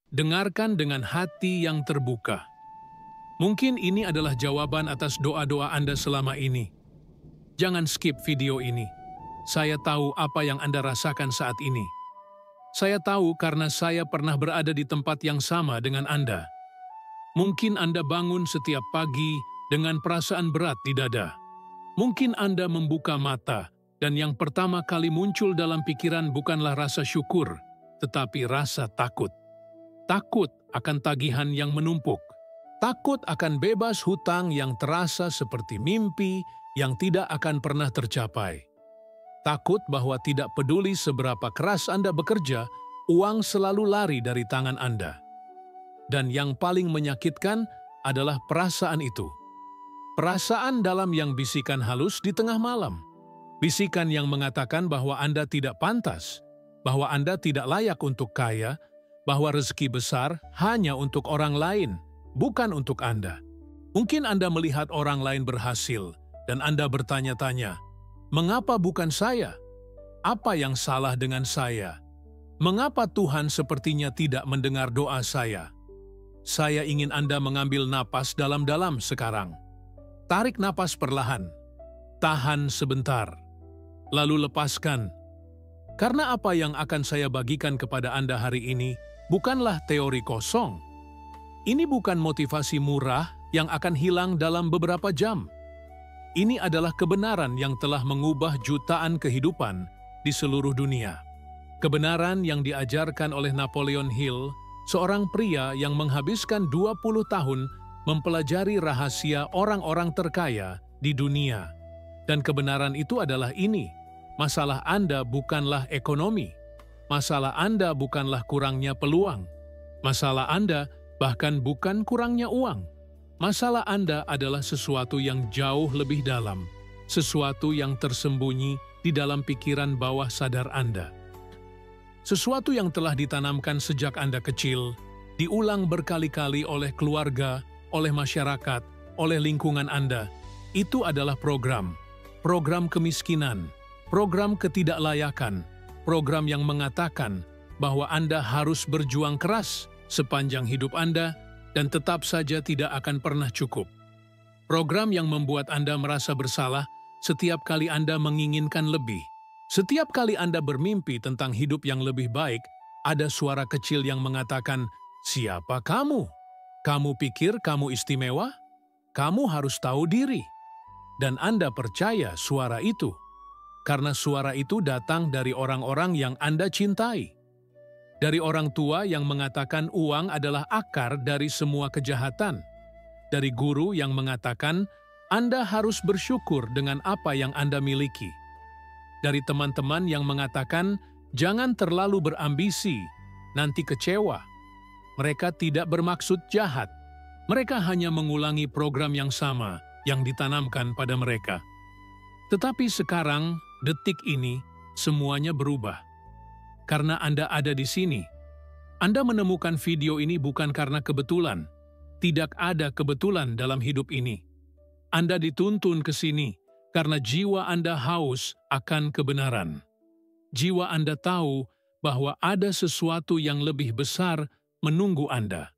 Dengarkan dengan hati yang terbuka. Mungkin ini adalah jawaban atas doa-doa Anda selama ini. Jangan skip video ini. Saya tahu apa yang Anda rasakan saat ini. Saya tahu karena saya pernah berada di tempat yang sama dengan Anda. Mungkin Anda bangun setiap pagi dengan perasaan berat di dada. Mungkin Anda membuka mata, dan yang pertama kali muncul dalam pikiran bukanlah rasa syukur, tetapi rasa takut. Takut akan tagihan yang menumpuk. Takut akan bebas hutang yang terasa seperti mimpi yang tidak akan pernah tercapai. Takut bahwa tidak peduli seberapa keras Anda bekerja, uang selalu lari dari tangan Anda. Dan yang paling menyakitkan adalah perasaan itu. Perasaan dalam yang bisikan halus di tengah malam. Bisikan yang mengatakan bahwa Anda tidak pantas, bahwa Anda tidak layak untuk kaya, bahwa rezeki besar hanya untuk orang lain, bukan untuk Anda. Mungkin Anda melihat orang lain berhasil, dan Anda bertanya-tanya, mengapa bukan saya? Apa yang salah dengan saya? Mengapa Tuhan sepertinya tidak mendengar doa saya? Saya ingin Anda mengambil napas dalam-dalam sekarang. Tarik napas perlahan. Tahan sebentar. Lalu lepaskan. Karena apa yang akan saya bagikan kepada Anda hari ini bukanlah teori kosong. Ini bukan motivasi murah yang akan hilang dalam beberapa jam. Ini adalah kebenaran yang telah mengubah jutaan kehidupan di seluruh dunia. Kebenaran yang diajarkan oleh Napoleon Hill, seorang pria yang menghabiskan 20 tahun mempelajari rahasia orang-orang terkaya di dunia. Dan kebenaran itu adalah ini, masalah Anda bukanlah ekonomi. Masalah Anda bukanlah kurangnya peluang. Masalah Anda bahkan bukan kurangnya uang. Masalah Anda adalah sesuatu yang jauh lebih dalam, sesuatu yang tersembunyi di dalam pikiran bawah sadar Anda. Sesuatu yang telah ditanamkan sejak Anda kecil, diulang berkali-kali oleh keluarga, oleh masyarakat, oleh lingkungan Anda. Itu adalah program kemiskinan, program ketidaklayakan, program yang mengatakan bahwa Anda harus berjuang keras sepanjang hidup Anda dan tetap saja tidak akan pernah cukup. Program yang membuat Anda merasa bersalah setiap kali Anda menginginkan lebih. Setiap kali Anda bermimpi tentang hidup yang lebih baik, ada suara kecil yang mengatakan, "Siapa kamu? Kamu pikir kamu istimewa? Kamu harus tahu diri." Dan Anda percaya suara itu, karena suara itu datang dari orang-orang yang Anda cintai. Dari orang tua yang mengatakan uang adalah akar dari semua kejahatan. Dari guru yang mengatakan Anda harus bersyukur dengan apa yang Anda miliki. Dari teman-teman yang mengatakan jangan terlalu berambisi, nanti kecewa. Mereka tidak bermaksud jahat. Mereka hanya mengulangi program yang sama yang ditanamkan pada mereka. Tetapi sekarang, detik ini, semuanya berubah. Karena Anda ada di sini. Anda menemukan video ini bukan karena kebetulan. Tidak ada kebetulan dalam hidup ini. Anda dituntun ke sini karena jiwa Anda haus akan kebenaran. Jiwa Anda tahu bahwa ada sesuatu yang lebih besar menunggu Anda.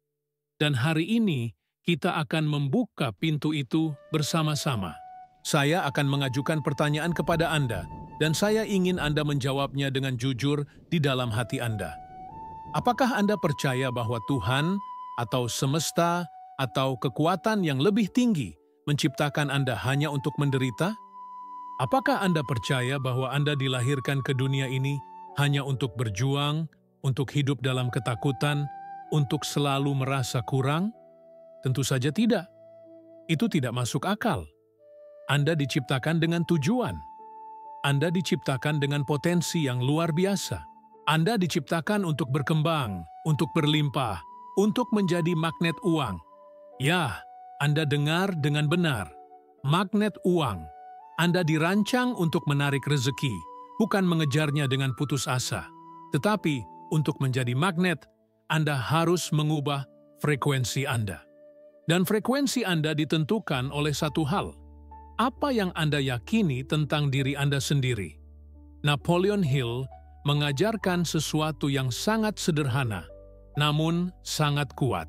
Dan hari ini, kita akan membuka pintu itu bersama-sama. Saya akan mengajukan pertanyaan kepada Anda, dan saya ingin Anda menjawabnya dengan jujur di dalam hati Anda. Apakah Anda percaya bahwa Tuhan, atau semesta, atau kekuatan yang lebih tinggi menciptakan Anda hanya untuk menderita? Apakah Anda percaya bahwa Anda dilahirkan ke dunia ini hanya untuk berjuang, untuk hidup dalam ketakutan, untuk selalu merasa kurang? Tentu saja tidak. Itu tidak masuk akal. Anda diciptakan dengan tujuan. Anda diciptakan dengan potensi yang luar biasa. Anda diciptakan untuk berkembang, untuk berlimpah, untuk menjadi magnet uang. Ya, Anda dengar dengan benar. Magnet uang. Anda dirancang untuk menarik rezeki, bukan mengejarnya dengan putus asa. Tetapi, untuk menjadi magnet, Anda harus mengubah frekuensi Anda. Dan frekuensi Anda ditentukan oleh satu hal. Apa yang Anda yakini tentang diri Anda sendiri? Napoleon Hill mengajarkan sesuatu yang sangat sederhana, namun sangat kuat.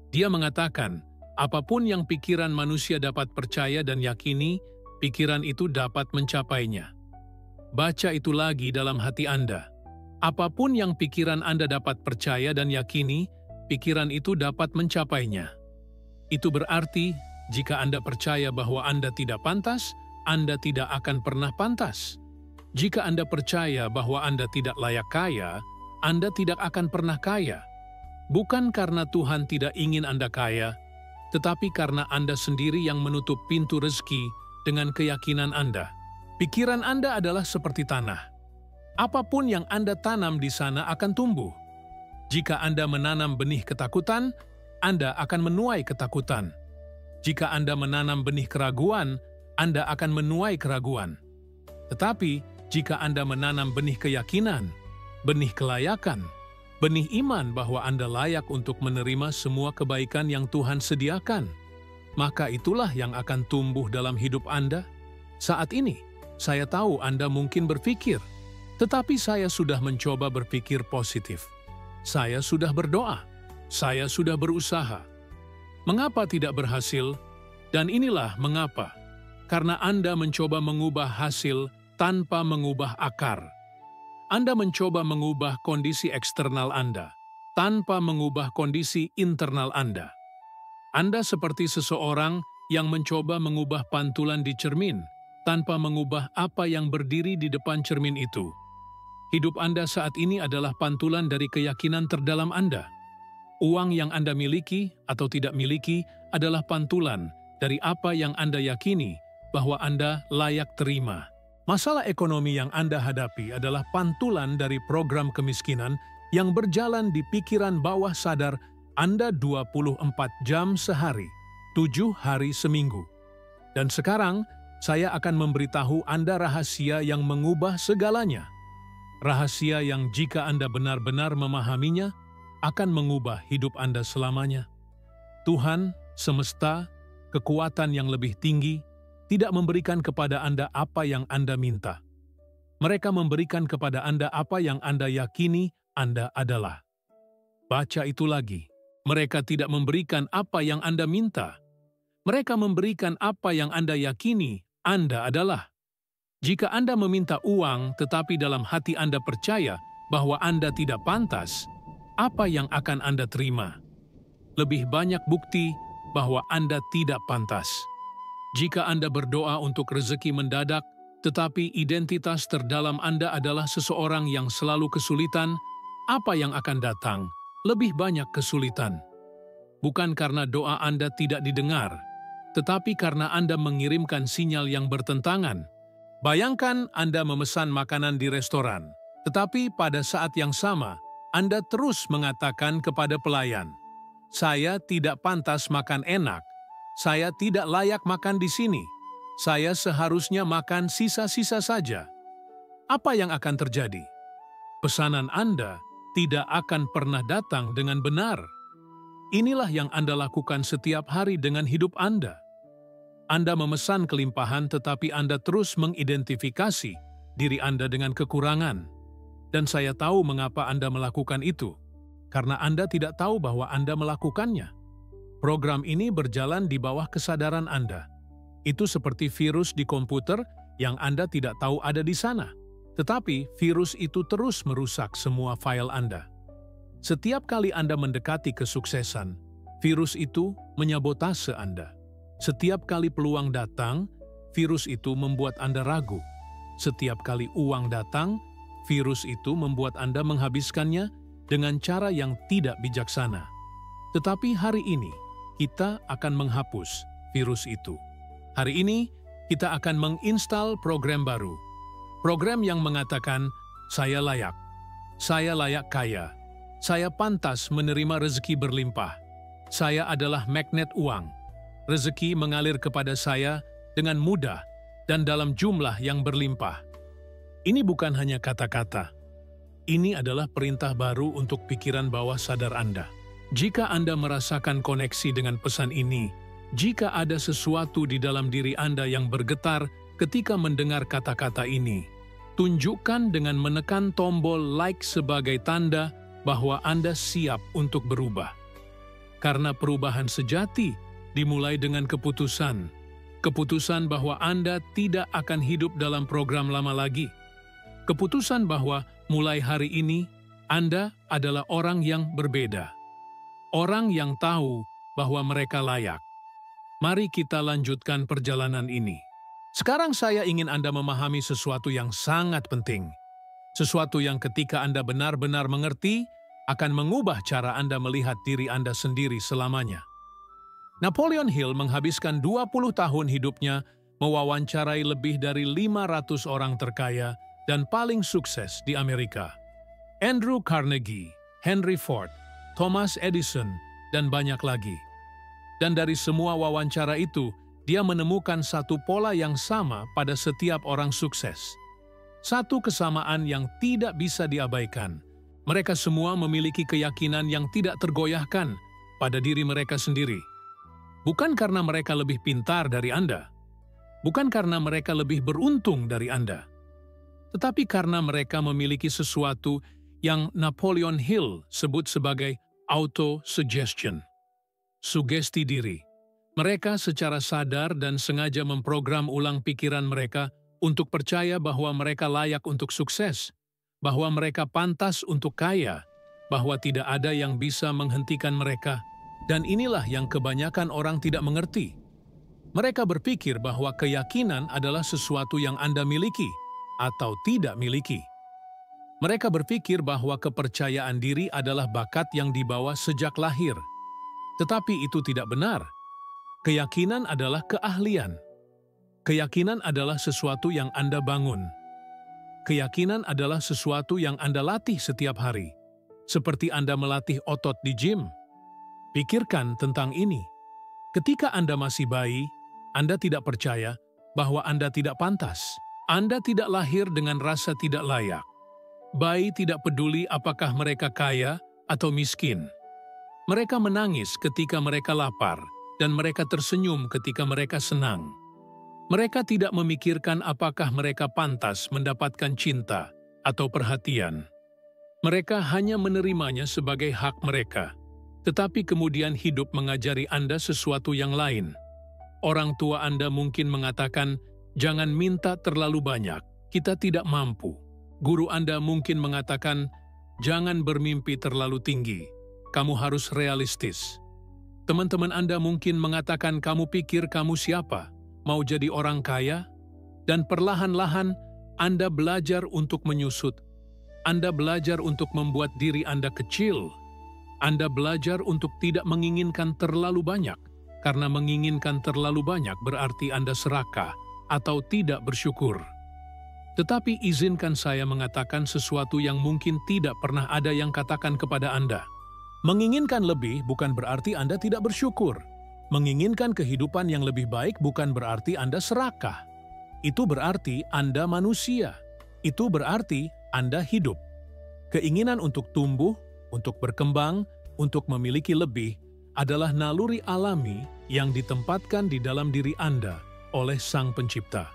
Dia mengatakan, apapun yang pikiran manusia dapat percaya dan yakini, pikiran itu dapat mencapainya. Baca itu lagi dalam hati Anda. Apapun yang pikiran Anda dapat percaya dan yakini, pikiran itu dapat mencapainya. Itu berarti, jika Anda percaya bahwa Anda tidak pantas, Anda tidak akan pernah pantas. Jika Anda percaya bahwa Anda tidak layak kaya, Anda tidak akan pernah kaya. Bukan karena Tuhan tidak ingin Anda kaya, tetapi karena Anda sendiri yang menutup pintu rezeki dengan keyakinan Anda. Pikiran Anda adalah seperti tanah. Apapun yang Anda tanam di sana akan tumbuh. Jika Anda menanam benih ketakutan, Anda akan menuai ketakutan. Jika Anda menanam benih keraguan, Anda akan menuai keraguan. Tetapi, jika Anda menanam benih keyakinan, benih kelayakan, benih iman bahwa Anda layak untuk menerima semua kebaikan yang Tuhan sediakan, maka itulah yang akan tumbuh dalam hidup Anda. Saat ini, saya tahu Anda mungkin berpikir, tetapi saya sudah mencoba berpikir positif. Saya sudah berdoa. Saya sudah berusaha. Mengapa tidak berhasil? Dan inilah mengapa. Karena Anda mencoba mengubah hasil tanpa mengubah akar. Anda mencoba mengubah kondisi eksternal Anda tanpa mengubah kondisi internal Anda. Anda seperti seseorang yang mencoba mengubah pantulan di cermin tanpa mengubah apa yang berdiri di depan cermin itu. Hidup Anda saat ini adalah pantulan dari keyakinan terdalam Anda. Uang yang Anda miliki atau tidak miliki adalah pantulan dari apa yang Anda yakini bahwa Anda layak terima. Masalah ekonomi yang Anda hadapi adalah pantulan dari program kemiskinan yang berjalan di pikiran bawah sadar Anda 24 jam sehari, 7 hari seminggu. Dan sekarang, saya akan memberitahu Anda rahasia yang mengubah segalanya. Rahasia yang jika Anda benar-benar memahaminya, akan mengubah hidup Anda selamanya. Tuhan, semesta, kekuatan yang lebih tinggi, tidak memberikan kepada Anda apa yang Anda minta. Mereka memberikan kepada Anda apa yang Anda yakini Anda adalah. Baca itu lagi. Mereka tidak memberikan apa yang Anda minta. Mereka memberikan apa yang Anda yakini Anda adalah. Jika Anda meminta uang tetapi dalam hati Anda percaya bahwa Anda tidak pantas, apa yang akan Anda terima? Lebih banyak bukti bahwa Anda tidak pantas. Jika Anda berdoa untuk rezeki mendadak, tetapi identitas terdalam Anda adalah seseorang yang selalu kesulitan, apa yang akan datang? Lebih banyak kesulitan. Bukan karena doa Anda tidak didengar, tetapi karena Anda mengirimkan sinyal yang bertentangan. Bayangkan Anda memesan makanan di restoran, tetapi pada saat yang sama, Anda terus mengatakan kepada pelayan, "Saya tidak pantas makan enak. Saya tidak layak makan di sini. Saya seharusnya makan sisa-sisa saja." Apa yang akan terjadi? Pesanan Anda tidak akan pernah datang dengan benar. Inilah yang Anda lakukan setiap hari dengan hidup Anda. Anda memesan kelimpahan tetapi Anda terus mengidentifikasi diri Anda dengan kekurangan. Dan saya tahu mengapa Anda melakukan itu. Karena Anda tidak tahu bahwa Anda melakukannya. Program ini berjalan di bawah kesadaran Anda. Itu seperti virus di komputer yang Anda tidak tahu ada di sana. Tetapi virus itu terus merusak semua file Anda. Setiap kali Anda mendekati kesuksesan, virus itu menyabotase Anda. Setiap kali peluang datang, virus itu membuat Anda ragu. Setiap kali uang datang, virus itu membuat Anda menghabiskannya dengan cara yang tidak bijaksana. Tetapi hari ini, kita akan menghapus virus itu. Hari ini, kita akan menginstal program baru. Program yang mengatakan, "Saya layak kaya, saya pantas menerima rezeki berlimpah, saya adalah magnet uang. Rezeki mengalir kepada saya dengan mudah dan dalam jumlah yang berlimpah." Ini bukan hanya kata-kata. Ini adalah perintah baru untuk pikiran bawah sadar Anda. Jika Anda merasakan koneksi dengan pesan ini, jika ada sesuatu di dalam diri Anda yang bergetar ketika mendengar kata-kata ini, tunjukkan dengan menekan tombol like sebagai tanda bahwa Anda siap untuk berubah. Karena perubahan sejati dimulai dengan keputusan. Keputusan bahwa Anda tidak akan hidup dalam program lama lagi. Keputusan bahwa mulai hari ini Anda adalah orang yang berbeda. Orang yang tahu bahwa mereka layak. Mari kita lanjutkan perjalanan ini. Sekarang saya ingin Anda memahami sesuatu yang sangat penting. Sesuatu yang ketika Anda benar-benar mengerti, akan mengubah cara Anda melihat diri Anda sendiri selamanya. Napoleon Hill menghabiskan 20 tahun hidupnya mewawancarai lebih dari 500 orang terkaya dan paling sukses di Amerika. Andrew Carnegie, Henry Ford, Thomas Edison, dan banyak lagi. Dan dari semua wawancara itu, dia menemukan satu pola yang sama pada setiap orang sukses. Satu kesamaan yang tidak bisa diabaikan. Mereka semua memiliki keyakinan yang tidak tergoyahkan pada diri mereka sendiri. Bukan karena mereka lebih pintar dari Anda, bukan karena mereka lebih beruntung dari Anda, tetapi karena mereka memiliki sesuatu yang Napoleon Hill sebut sebagai auto-suggestion, sugesti diri. Mereka secara sadar dan sengaja memprogram ulang pikiran mereka untuk percaya bahwa mereka layak untuk sukses, bahwa mereka pantas untuk kaya, bahwa tidak ada yang bisa menghentikan mereka. Dan inilah yang kebanyakan orang tidak mengerti. Mereka berpikir bahwa keyakinan adalah sesuatu yang Anda miliki atau tidak miliki. Mereka berpikir bahwa kepercayaan diri adalah bakat yang dibawa sejak lahir. Tetapi itu tidak benar. Keyakinan adalah keahlian. Keyakinan adalah sesuatu yang Anda bangun. Keyakinan adalah sesuatu yang Anda latih setiap hari. Seperti Anda melatih otot di gym. Pikirkan tentang ini. Ketika Anda masih bayi, Anda tidak percaya bahwa Anda tidak pantas. Anda tidak lahir dengan rasa tidak layak. Bayi tidak peduli apakah mereka kaya atau miskin. Mereka menangis ketika mereka lapar, dan mereka tersenyum ketika mereka senang. Mereka tidak memikirkan apakah mereka pantas mendapatkan cinta atau perhatian. Mereka hanya menerimanya sebagai hak mereka. Tetapi kemudian hidup mengajari Anda sesuatu yang lain. Orang tua Anda mungkin mengatakan, jangan minta terlalu banyak, kita tidak mampu. Guru Anda mungkin mengatakan, jangan bermimpi terlalu tinggi, kamu harus realistis. Teman-teman Anda mungkin mengatakan, kamu pikir kamu siapa? Mau jadi orang kaya? Dan perlahan-lahan, Anda belajar untuk menyusut. Anda belajar untuk membuat diri Anda kecil. Anda belajar untuk tidak menginginkan terlalu banyak, karena menginginkan terlalu banyak berarti Anda serakah atau tidak bersyukur. Tetapi izinkan saya mengatakan sesuatu yang mungkin tidak pernah ada yang katakan kepada Anda. Menginginkan lebih bukan berarti Anda tidak bersyukur. Menginginkan kehidupan yang lebih baik bukan berarti Anda serakah. Itu berarti Anda manusia. Itu berarti Anda hidup. Keinginan untuk tumbuh, untuk berkembang, untuk memiliki lebih, adalah naluri alami yang ditempatkan di dalam diri Anda oleh Sang Pencipta.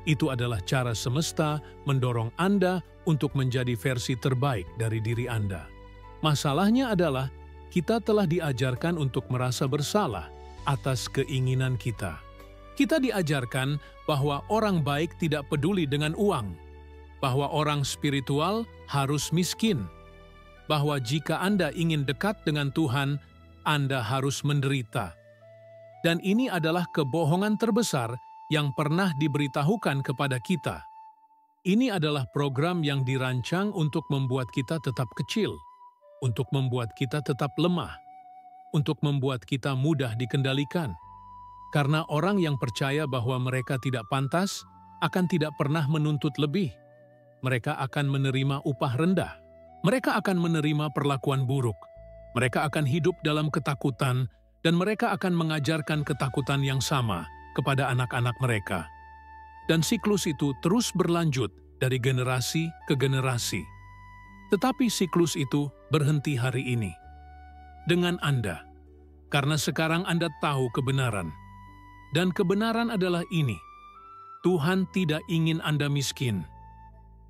Itu adalah cara semesta mendorong Anda untuk menjadi versi terbaik dari diri Anda. Masalahnya adalah, kita telah diajarkan untuk merasa bersalah atas keinginan kita. Kita diajarkan bahwa orang baik tidak peduli dengan uang, bahwa orang spiritual harus miskin, bahwa jika Anda ingin dekat dengan Tuhan, Anda harus menderita. Dan ini adalah kebohongan terbesar yang pernah diberitahukan kepada kita. Ini adalah program yang dirancang untuk membuat kita tetap kecil, untuk membuat kita tetap lemah, untuk membuat kita mudah dikendalikan. Karena orang yang percaya bahwa mereka tidak pantas akan tidak pernah menuntut lebih. Mereka akan menerima upah rendah. Mereka akan menerima perlakuan buruk. Mereka akan hidup dalam ketakutan, dan mereka akan mengajarkan ketakutan yang sama kepada anak-anak mereka. Dan siklus itu terus berlanjut dari generasi ke generasi. Tetapi siklus itu berhenti hari ini. Dengan Anda. Karena sekarang Anda tahu kebenaran. Dan kebenaran adalah ini. Tuhan tidak ingin Anda miskin.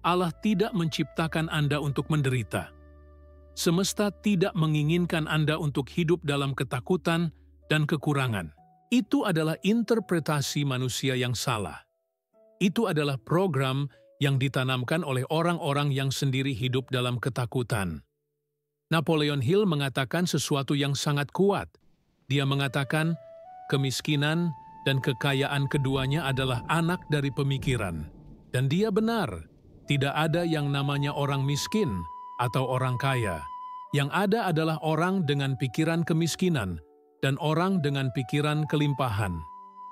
Allah tidak menciptakan Anda untuk menderita. Semesta tidak menginginkan Anda untuk hidup dalam ketakutan dan kekurangan. Itu adalah interpretasi manusia yang salah. Itu adalah program yang ditanamkan oleh orang-orang yang sendiri hidup dalam ketakutan. Napoleon Hill mengatakan sesuatu yang sangat kuat. Dia mengatakan, kemiskinan dan kekayaan keduanya adalah anak dari pemikiran. Dan dia benar, tidak ada yang namanya orang miskin atau orang kaya. Yang ada adalah orang dengan pikiran kemiskinan dan orang dengan pikiran kelimpahan.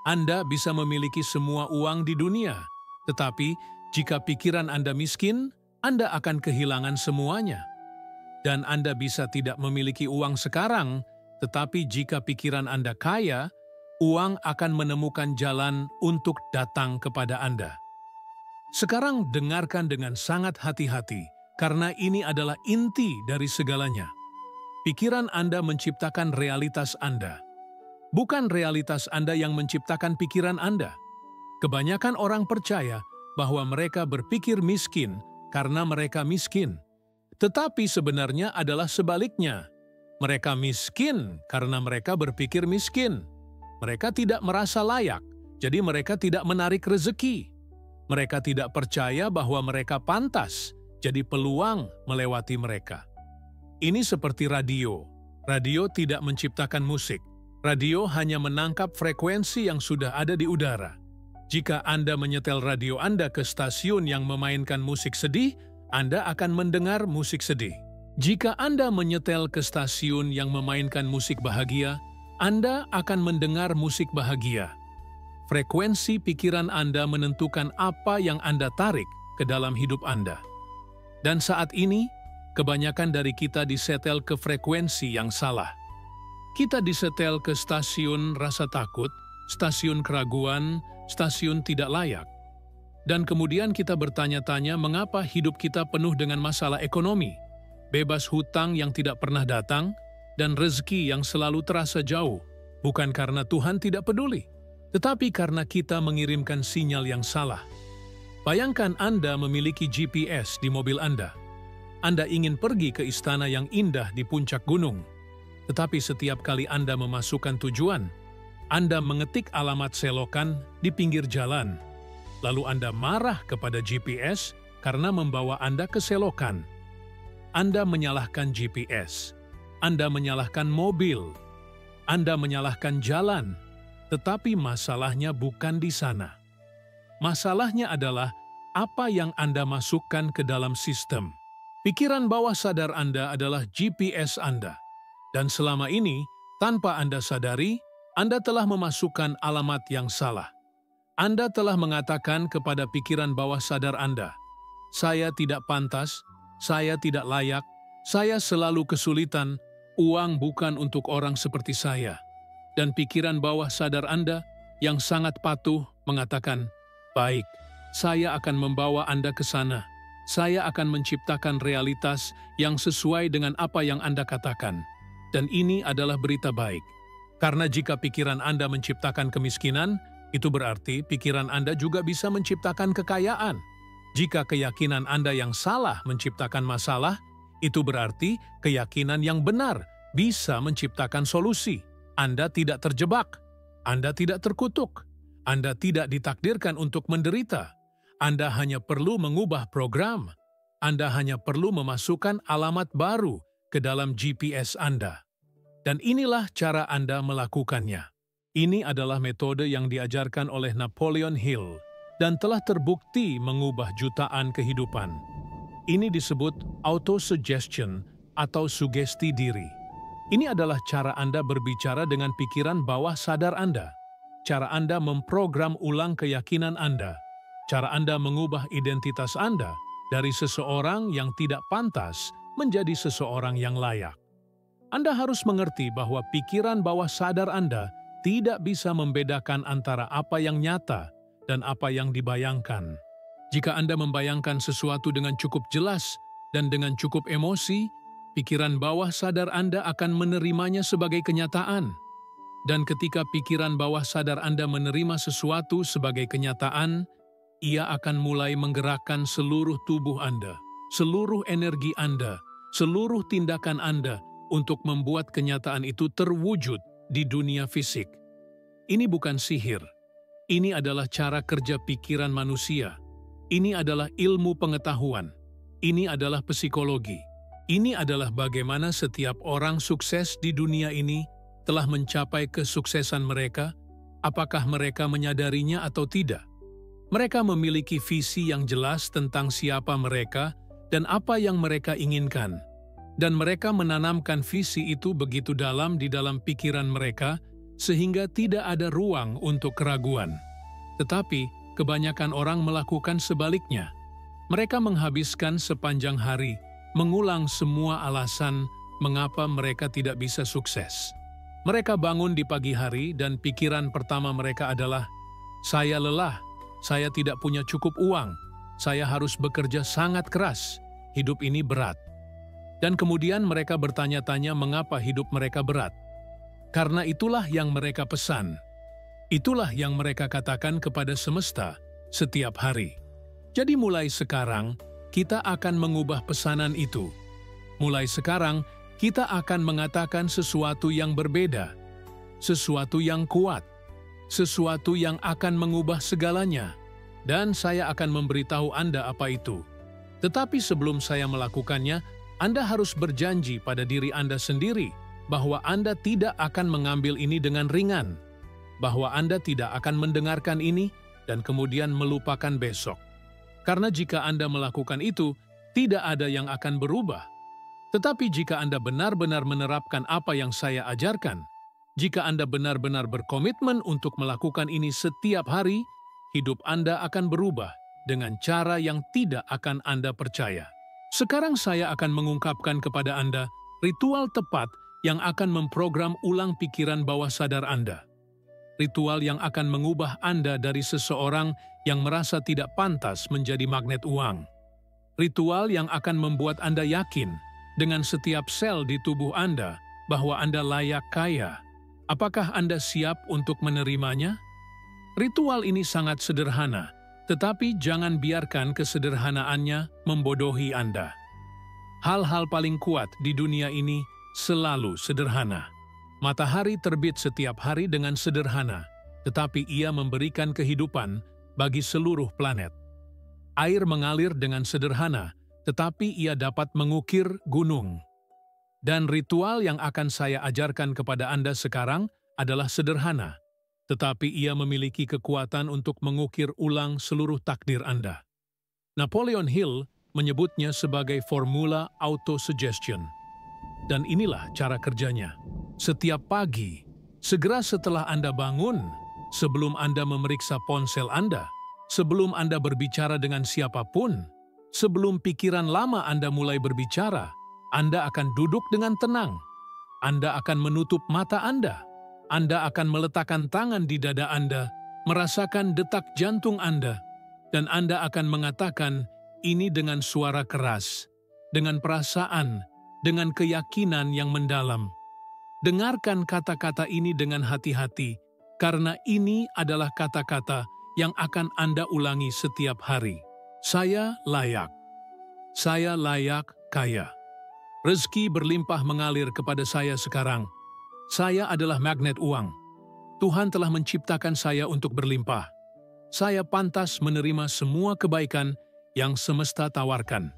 Anda bisa memiliki semua uang di dunia, tetapi jika pikiran Anda miskin, Anda akan kehilangan semuanya. Dan Anda bisa tidak memiliki uang sekarang, tetapi jika pikiran Anda kaya, uang akan menemukan jalan untuk datang kepada Anda. Sekarang dengarkan dengan sangat hati-hati, karena ini adalah inti dari segalanya. Pikiran Anda menciptakan realitas Anda. Bukan realitas Anda yang menciptakan pikiran Anda. Kebanyakan orang percaya bahwa mereka berpikir miskin karena mereka miskin. Tetapi sebenarnya adalah sebaliknya. Mereka miskin karena mereka berpikir miskin. Mereka tidak merasa layak, jadi mereka tidak menarik rezeki. Mereka tidak percaya bahwa mereka pantas, jadi peluang melewati mereka. Ini seperti radio. Radio tidak menciptakan musik. Radio hanya menangkap frekuensi yang sudah ada di udara. Jika Anda menyetel radio Anda ke stasiun yang memainkan musik sedih, Anda akan mendengar musik sedih. Jika Anda menyetel ke stasiun yang memainkan musik bahagia, Anda akan mendengar musik bahagia. Frekuensi pikiran Anda menentukan apa yang Anda tarik ke dalam hidup Anda. Dan saat ini, kebanyakan dari kita disetel ke frekuensi yang salah. Kita disetel ke stasiun rasa takut, stasiun keraguan, stasiun tidak layak. Dan kemudian kita bertanya-tanya mengapa hidup kita penuh dengan masalah ekonomi, bebas hutang yang tidak pernah datang, dan rezeki yang selalu terasa jauh, bukan karena Tuhan tidak peduli, tetapi karena kita mengirimkan sinyal yang salah. Bayangkan Anda memiliki GPS di mobil Anda. Anda ingin pergi ke istana yang indah di puncak gunung, tetapi setiap kali Anda memasukkan tujuan, Anda mengetik alamat selokan di pinggir jalan. Lalu Anda marah kepada GPS karena membawa Anda ke selokan. Anda menyalahkan GPS. Anda menyalahkan mobil. Anda menyalahkan jalan. Tetapi masalahnya bukan di sana. Masalahnya adalah apa yang Anda masukkan ke dalam sistem. Pikiran bawah sadar Anda adalah GPS Anda. Dan selama ini, tanpa Anda sadari, Anda telah memasukkan alamat yang salah. Anda telah mengatakan kepada pikiran bawah sadar Anda, "Saya tidak pantas, saya tidak layak, saya selalu kesulitan, uang bukan untuk orang seperti saya." Dan pikiran bawah sadar Anda yang sangat patuh mengatakan, "Baik, saya akan membawa Anda ke sana. Saya akan menciptakan realitas yang sesuai dengan apa yang Anda katakan." Dan ini adalah berita baik. Karena jika pikiran Anda menciptakan kemiskinan, itu berarti pikiran Anda juga bisa menciptakan kekayaan. Jika keyakinan Anda yang salah menciptakan masalah, itu berarti keyakinan yang benar bisa menciptakan solusi. Anda tidak terjebak, Anda tidak terkutuk, Anda tidak ditakdirkan untuk menderita. Anda hanya perlu mengubah program. Anda hanya perlu memasukkan alamat baru ke dalam GPS Anda. Dan inilah cara Anda melakukannya. Ini adalah metode yang diajarkan oleh Napoleon Hill dan telah terbukti mengubah jutaan kehidupan. Ini disebut autosuggestion atau sugesti diri. Ini adalah cara Anda berbicara dengan pikiran bawah sadar Anda. Cara Anda memprogram ulang keyakinan Anda. Cara Anda mengubah identitas Anda dari seseorang yang tidak pantas menjadi seseorang yang layak. Anda harus mengerti bahwa pikiran bawah sadar Anda tidak bisa membedakan antara apa yang nyata dan apa yang dibayangkan. Jika Anda membayangkan sesuatu dengan cukup jelas dan dengan cukup emosi, pikiran bawah sadar Anda akan menerimanya sebagai kenyataan. Dan ketika pikiran bawah sadar Anda menerima sesuatu sebagai kenyataan, ia akan mulai menggerakkan seluruh tubuh Anda, seluruh energi Anda, seluruh tindakan Anda untuk membuat kenyataan itu terwujud di dunia fisik. Ini bukan sihir. Ini adalah cara kerja pikiran manusia. Ini adalah ilmu pengetahuan. Ini adalah psikologi. Ini adalah bagaimana setiap orang sukses di dunia ini telah mencapai kesuksesan mereka, apakah mereka menyadarinya atau tidak. Mereka memiliki visi yang jelas tentang siapa mereka dan apa yang mereka inginkan. Dan mereka menanamkan visi itu begitu dalam di dalam pikiran mereka, sehingga tidak ada ruang untuk keraguan. Tetapi, kebanyakan orang melakukan sebaliknya. Mereka menghabiskan sepanjang hari, mengulang semua alasan mengapa mereka tidak bisa sukses. Mereka bangun di pagi hari dan pikiran pertama mereka adalah, "Saya lelah, saya tidak punya cukup uang, saya harus bekerja sangat keras, hidup ini berat." Dan kemudian mereka bertanya-tanya mengapa hidup mereka berat. Karena itulah yang mereka pesan. Itulah yang mereka katakan kepada semesta setiap hari. Jadi mulai sekarang, kita akan mengubah pesanan itu. Mulai sekarang, kita akan mengatakan sesuatu yang berbeda, sesuatu yang kuat, sesuatu yang akan mengubah segalanya, dan saya akan memberitahu Anda apa itu. Tetapi sebelum saya melakukannya, Anda harus berjanji pada diri Anda sendiri bahwa Anda tidak akan mengambil ini dengan ringan, bahwa Anda tidak akan mendengarkan ini dan kemudian melupakan besok. Karena jika Anda melakukan itu, tidak ada yang akan berubah. Tetapi jika Anda benar-benar menerapkan apa yang saya ajarkan, jika Anda benar-benar berkomitmen untuk melakukan ini setiap hari, hidup Anda akan berubah dengan cara yang tidak akan Anda percaya. Sekarang saya akan mengungkapkan kepada Anda ritual tepat yang akan memprogram ulang pikiran bawah sadar Anda. Ritual yang akan mengubah Anda dari seseorang yang merasa tidak pantas menjadi magnet uang. Ritual yang akan membuat Anda yakin dengan setiap sel di tubuh Anda bahwa Anda layak kaya. Apakah Anda siap untuk menerimanya? Ritual ini sangat sederhana, tetapi jangan biarkan kesederhanaannya membodohi Anda. Hal-hal paling kuat di dunia ini selalu sederhana. Matahari terbit setiap hari dengan sederhana, tetapi ia memberikan kehidupan bagi seluruh planet. Air mengalir dengan sederhana, tetapi ia dapat mengukir gunung. Dan ritual yang akan saya ajarkan kepada Anda sekarang adalah sederhana, tetapi ia memiliki kekuatan untuk mengukir ulang seluruh takdir Anda. Napoleon Hill menyebutnya sebagai formula autosuggestion. Dan inilah cara kerjanya. Setiap pagi, segera setelah Anda bangun, sebelum Anda memeriksa ponsel Anda, sebelum Anda berbicara dengan siapapun, sebelum pikiran lama Anda mulai berbicara, Anda akan duduk dengan tenang. Anda akan menutup mata Anda. Anda akan meletakkan tangan di dada Anda, merasakan detak jantung Anda, dan Anda akan mengatakan ini dengan suara keras, dengan perasaan, dengan keyakinan yang mendalam. Dengarkan kata-kata ini dengan hati-hati, karena ini adalah kata-kata yang akan Anda ulangi setiap hari. Saya layak. Saya layak kaya. Rezeki berlimpah mengalir kepada saya sekarang. Saya adalah magnet uang. Tuhan telah menciptakan saya untuk berlimpah. Saya pantas menerima semua kebaikan yang semesta tawarkan.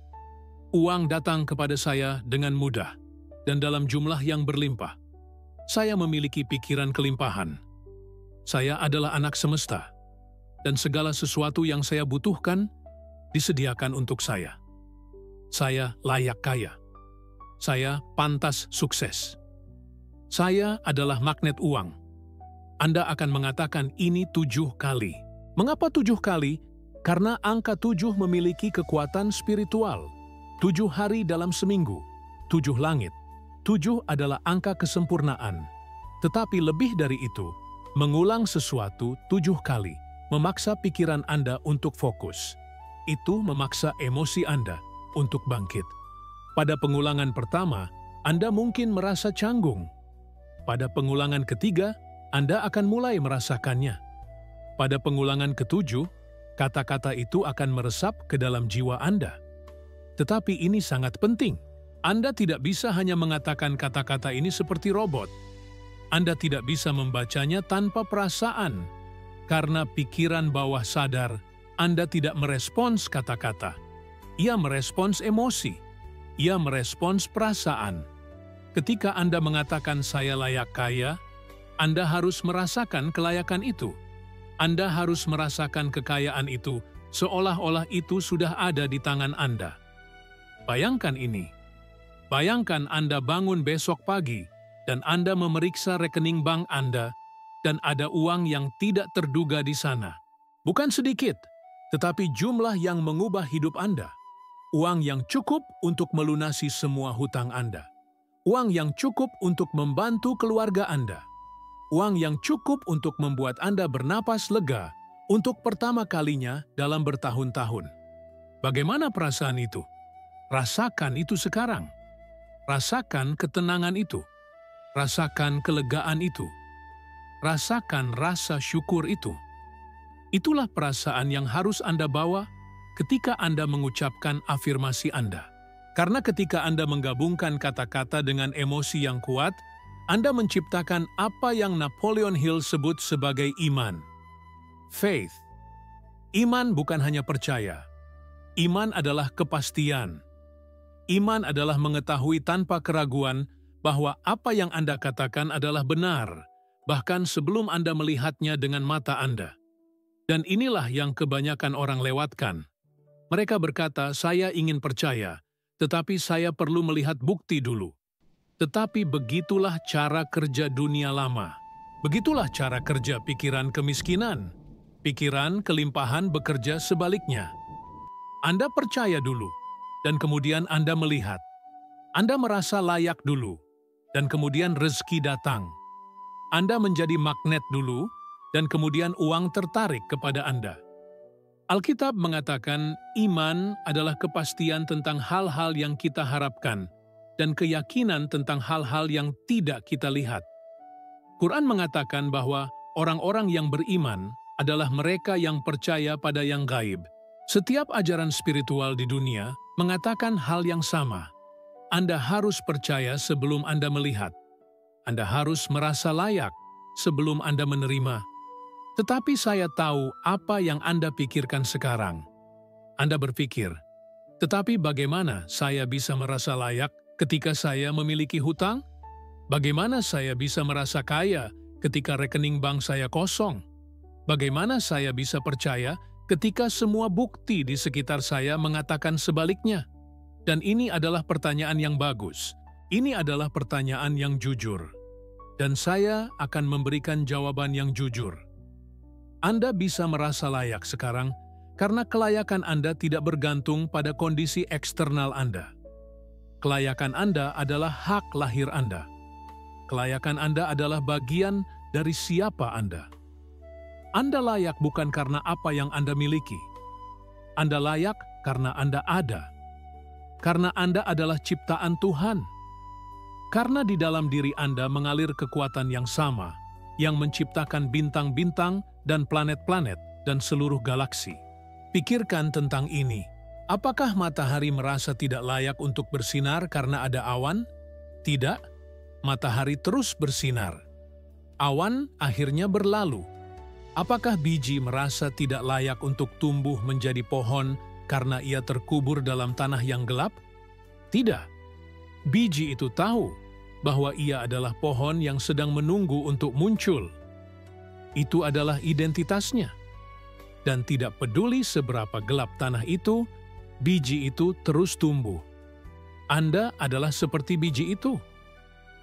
Uang datang kepada saya dengan mudah dan dalam jumlah yang berlimpah. Saya memiliki pikiran kelimpahan. Saya adalah anak semesta, dan segala sesuatu yang saya butuhkan disediakan untuk saya. Saya layak kaya. Saya pantas sukses. Saya adalah magnet uang. Anda akan mengatakan ini 7 kali. Mengapa 7 kali? Karena angka 7 memiliki kekuatan spiritual. 7 hari dalam seminggu, 7 langit. 7 adalah angka kesempurnaan. Tetapi lebih dari itu, mengulang sesuatu 7 kali memaksa pikiran Anda untuk fokus. Itu memaksa emosi Anda untuk bangkit. Pada pengulangan pertama, Anda mungkin merasa canggung. Pada pengulangan ketiga, Anda akan mulai merasakannya. Pada pengulangan ketujuh, kata-kata itu akan meresap ke dalam jiwa Anda. Tetapi ini sangat penting. Anda tidak bisa hanya mengatakan kata-kata ini seperti robot. Anda tidak bisa membacanya tanpa perasaan, karena pikiran bawah sadar Anda tidak merespons kata-kata. Ia merespons emosi. Ia merespons perasaan. Ketika Anda mengatakan saya layak kaya, Anda harus merasakan kelayakan itu. Anda harus merasakan kekayaan itu seolah-olah itu sudah ada di tangan Anda. Bayangkan ini. Bayangkan Anda bangun besok pagi dan Anda memeriksa rekening bank Anda dan ada uang yang tidak terduga di sana. Bukan sedikit, tetapi jumlah yang mengubah hidup Anda. Uang yang cukup untuk melunasi semua hutang Anda. Uang yang cukup untuk membantu keluarga Anda. Uang yang cukup untuk membuat Anda bernapas lega untuk pertama kalinya dalam bertahun-tahun. Bagaimana perasaan itu? Rasakan itu sekarang. Rasakan ketenangan itu. Rasakan kelegaan itu. Rasakan rasa syukur itu. Itulah perasaan yang harus Anda bawa ketika Anda mengucapkan afirmasi Anda. Karena ketika Anda menggabungkan kata-kata dengan emosi yang kuat, Anda menciptakan apa yang Napoleon Hill sebut sebagai iman. Faith. Iman bukan hanya percaya. Iman adalah kepastian. Iman adalah mengetahui tanpa keraguan bahwa apa yang Anda katakan adalah benar, bahkan sebelum Anda melihatnya dengan mata Anda. Dan inilah yang kebanyakan orang lewatkan. Mereka berkata, saya ingin percaya, tetapi saya perlu melihat bukti dulu. Tetapi begitulah cara kerja dunia lama. Begitulah cara kerja pikiran kemiskinan. Pikiran kelimpahan bekerja sebaliknya. Anda percaya dulu, dan kemudian Anda melihat. Anda merasa layak dulu, dan kemudian rezeki datang. Anda menjadi magnet dulu, dan kemudian uang tertarik kepada Anda. Alkitab mengatakan iman adalah kepastian tentang hal-hal yang kita harapkan, dan keyakinan tentang hal-hal yang tidak kita lihat. Quran mengatakan bahwa orang-orang yang beriman adalah mereka yang percaya pada yang gaib. Setiap ajaran spiritual di dunia mengatakan hal yang sama. Anda harus percaya sebelum Anda melihat. Anda harus merasa layak sebelum Anda menerima. Tetapi saya tahu apa yang Anda pikirkan sekarang. Anda berpikir, tetapi bagaimana saya bisa merasa layak ketika saya memiliki hutang? Bagaimana saya bisa merasa kaya ketika rekening bank saya kosong? Bagaimana saya bisa percaya ketika semua bukti di sekitar saya mengatakan sebaliknya? Dan ini adalah pertanyaan yang bagus. Ini adalah pertanyaan yang jujur. Dan saya akan memberikan jawaban yang jujur. Anda bisa merasa layak sekarang karena kelayakan Anda tidak bergantung pada kondisi eksternal Anda. Kelayakan Anda adalah hak lahir Anda. Kelayakan Anda adalah bagian dari siapa Anda. Anda layak bukan karena apa yang Anda miliki. Anda layak karena Anda ada. Karena Anda adalah ciptaan Tuhan. Karena di dalam diri Anda mengalir kekuatan yang sama, yang menciptakan bintang-bintang dan planet-planet dan seluruh galaksi. Pikirkan tentang ini. Apakah matahari merasa tidak layak untuk bersinar karena ada awan? Tidak. Matahari terus bersinar. Awan akhirnya berlalu. Apakah biji merasa tidak layak untuk tumbuh menjadi pohon karena ia terkubur dalam tanah yang gelap? Tidak. Biji itu tahu bahwa ia adalah pohon yang sedang menunggu untuk muncul. Itu adalah identitasnya. Dan tidak peduli seberapa gelap tanah itu, biji itu terus tumbuh. Anda adalah seperti biji itu.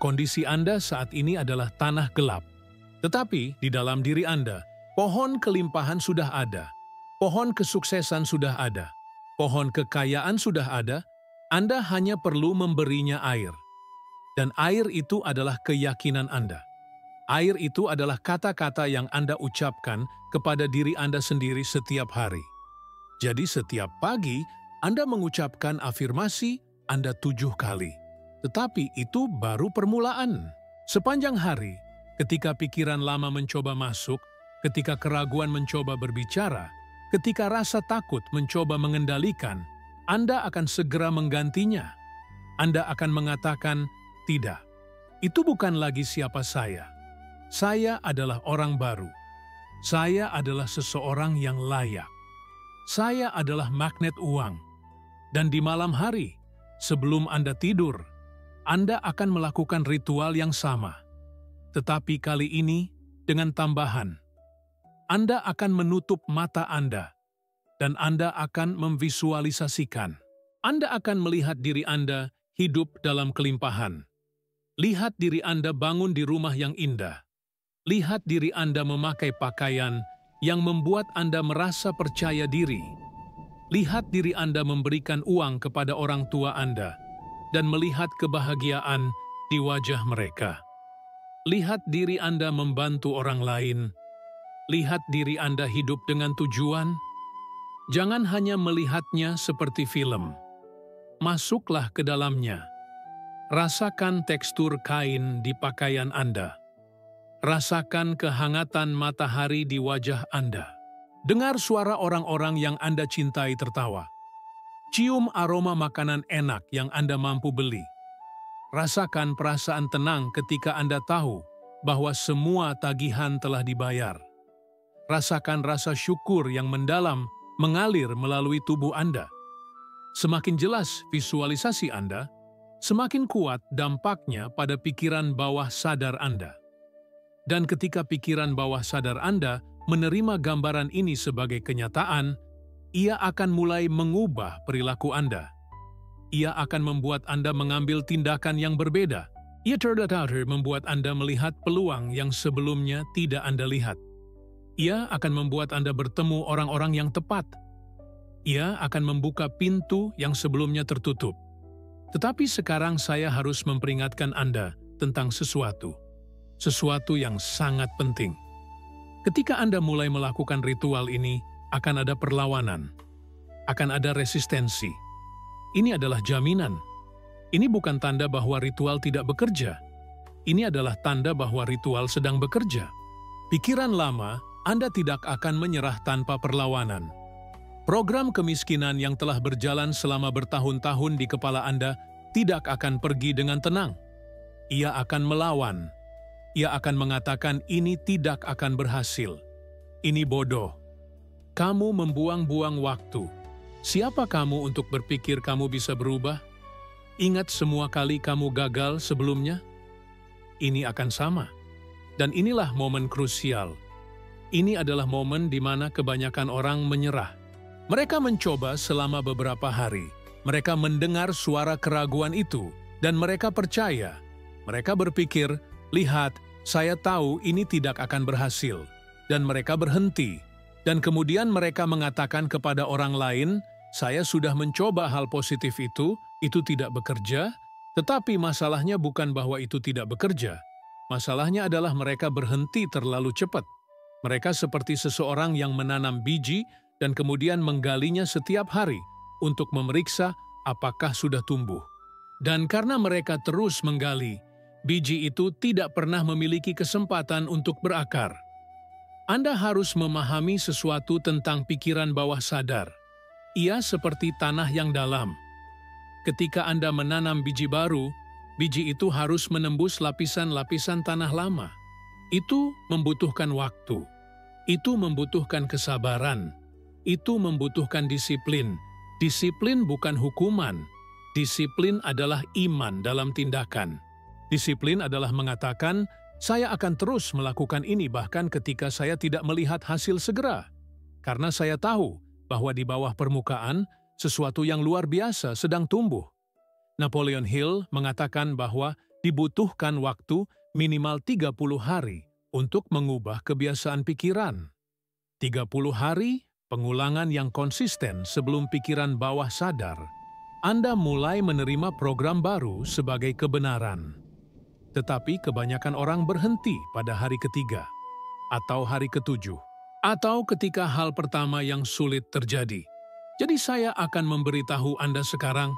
Kondisi Anda saat ini adalah tanah gelap. Tetapi di dalam diri Anda, pohon kelimpahan sudah ada. Pohon kesuksesan sudah ada. Pohon kekayaan sudah ada. Anda hanya perlu memberinya air. Dan air itu adalah keyakinan Anda. Air itu adalah kata-kata yang Anda ucapkan kepada diri Anda sendiri setiap hari. Jadi setiap pagi, Anda mengucapkan afirmasi Anda 7 kali. Tetapi itu baru permulaan. Sepanjang hari, ketika pikiran lama mencoba masuk, ketika keraguan mencoba berbicara, ketika rasa takut mencoba mengendalikan, Anda akan segera menggantinya. Anda akan mengatakan, "Tidak, itu bukan lagi siapa saya. Saya adalah orang baru. Saya adalah seseorang yang layak. Saya adalah magnet uang." Dan di malam hari, sebelum Anda tidur, Anda akan melakukan ritual yang sama. Tetapi kali ini dengan tambahan. Anda akan menutup mata Anda, dan Anda akan memvisualisasikan. Anda akan melihat diri Anda hidup dalam kelimpahan. Lihat diri Anda bangun di rumah yang indah. Lihat diri Anda memakai pakaian yang membuat Anda merasa percaya diri. Lihat diri Anda memberikan uang kepada orang tua Anda dan melihat kebahagiaan di wajah mereka. Lihat diri Anda membantu orang lain. Lihat diri Anda hidup dengan tujuan. Jangan hanya melihatnya seperti film. Masuklah ke dalamnya. Rasakan tekstur kain di pakaian Anda. Rasakan kehangatan matahari di wajah Anda. Dengar suara orang-orang yang Anda cintai tertawa. Cium aroma makanan enak yang Anda mampu beli. Rasakan perasaan tenang ketika Anda tahu bahwa semua tagihan telah dibayar. Rasakan rasa syukur yang mendalam mengalir melalui tubuh Anda. Semakin jelas visualisasi Anda, semakin kuat dampaknya pada pikiran bawah sadar Anda. Dan ketika pikiran bawah sadar Anda menerima gambaran ini sebagai kenyataan, ia akan mulai mengubah perilaku Anda. Ia akan membuat Anda mengambil tindakan yang berbeda. Ia membuat Anda melihat peluang yang sebelumnya tidak Anda lihat. Ia akan membuat Anda bertemu orang-orang yang tepat. Ia akan membuka pintu yang sebelumnya tertutup. Tetapi sekarang saya harus memperingatkan Anda tentang sesuatu. Sesuatu yang sangat penting. Ketika Anda mulai melakukan ritual ini, akan ada perlawanan. Akan ada resistensi. Ini adalah jaminan. Ini bukan tanda bahwa ritual tidak bekerja. Ini adalah tanda bahwa ritual sedang bekerja. Pikiran lama, Anda tidak akan menyerah tanpa perlawanan. Program kemiskinan yang telah berjalan selama bertahun-tahun di kepala Anda tidak akan pergi dengan tenang. Ia akan melawan. Ia akan mengatakan ini tidak akan berhasil. Ini bodoh. Kamu membuang-buang waktu. Siapa kamu untuk berpikir kamu bisa berubah? Ingat semua kali kamu gagal sebelumnya? Ini akan sama. Dan inilah momen krusial. Ini adalah momen di mana kebanyakan orang menyerah. Mereka mencoba selama beberapa hari. Mereka mendengar suara keraguan itu, dan mereka percaya. Mereka berpikir, "Lihat, saya tahu ini tidak akan berhasil." Dan mereka berhenti. Dan kemudian mereka mengatakan kepada orang lain, "Saya sudah mencoba hal positif itu tidak bekerja." Tetapi masalahnya bukan bahwa itu tidak bekerja. Masalahnya adalah mereka berhenti terlalu cepat. Mereka seperti seseorang yang menanam biji dan kemudian menggalinya setiap hari untuk memeriksa apakah sudah tumbuh. Dan karena mereka terus menggali, biji itu tidak pernah memiliki kesempatan untuk berakar. Anda harus memahami sesuatu tentang pikiran bawah sadar. Ia seperti tanah yang dalam. Ketika Anda menanam biji baru, biji itu harus menembus lapisan-lapisan tanah lama. Itu membutuhkan waktu. Itu membutuhkan kesabaran. Itu membutuhkan disiplin. Disiplin bukan hukuman. Disiplin adalah iman dalam tindakan. Disiplin adalah mengatakan, saya akan terus melakukan ini bahkan ketika saya tidak melihat hasil segera. Karena saya tahu bahwa di bawah permukaan, sesuatu yang luar biasa sedang tumbuh. Napoleon Hill mengatakan bahwa dibutuhkan waktu minimal 30 hari untuk mengubah kebiasaan pikiran. 30 hari, pengulangan yang konsisten sebelum pikiran bawah sadar, Anda mulai menerima program baru sebagai kebenaran. Tetapi kebanyakan orang berhenti pada hari ketiga, atau hari ketujuh, atau ketika hal pertama yang sulit terjadi. Jadi saya akan memberitahu Anda sekarang,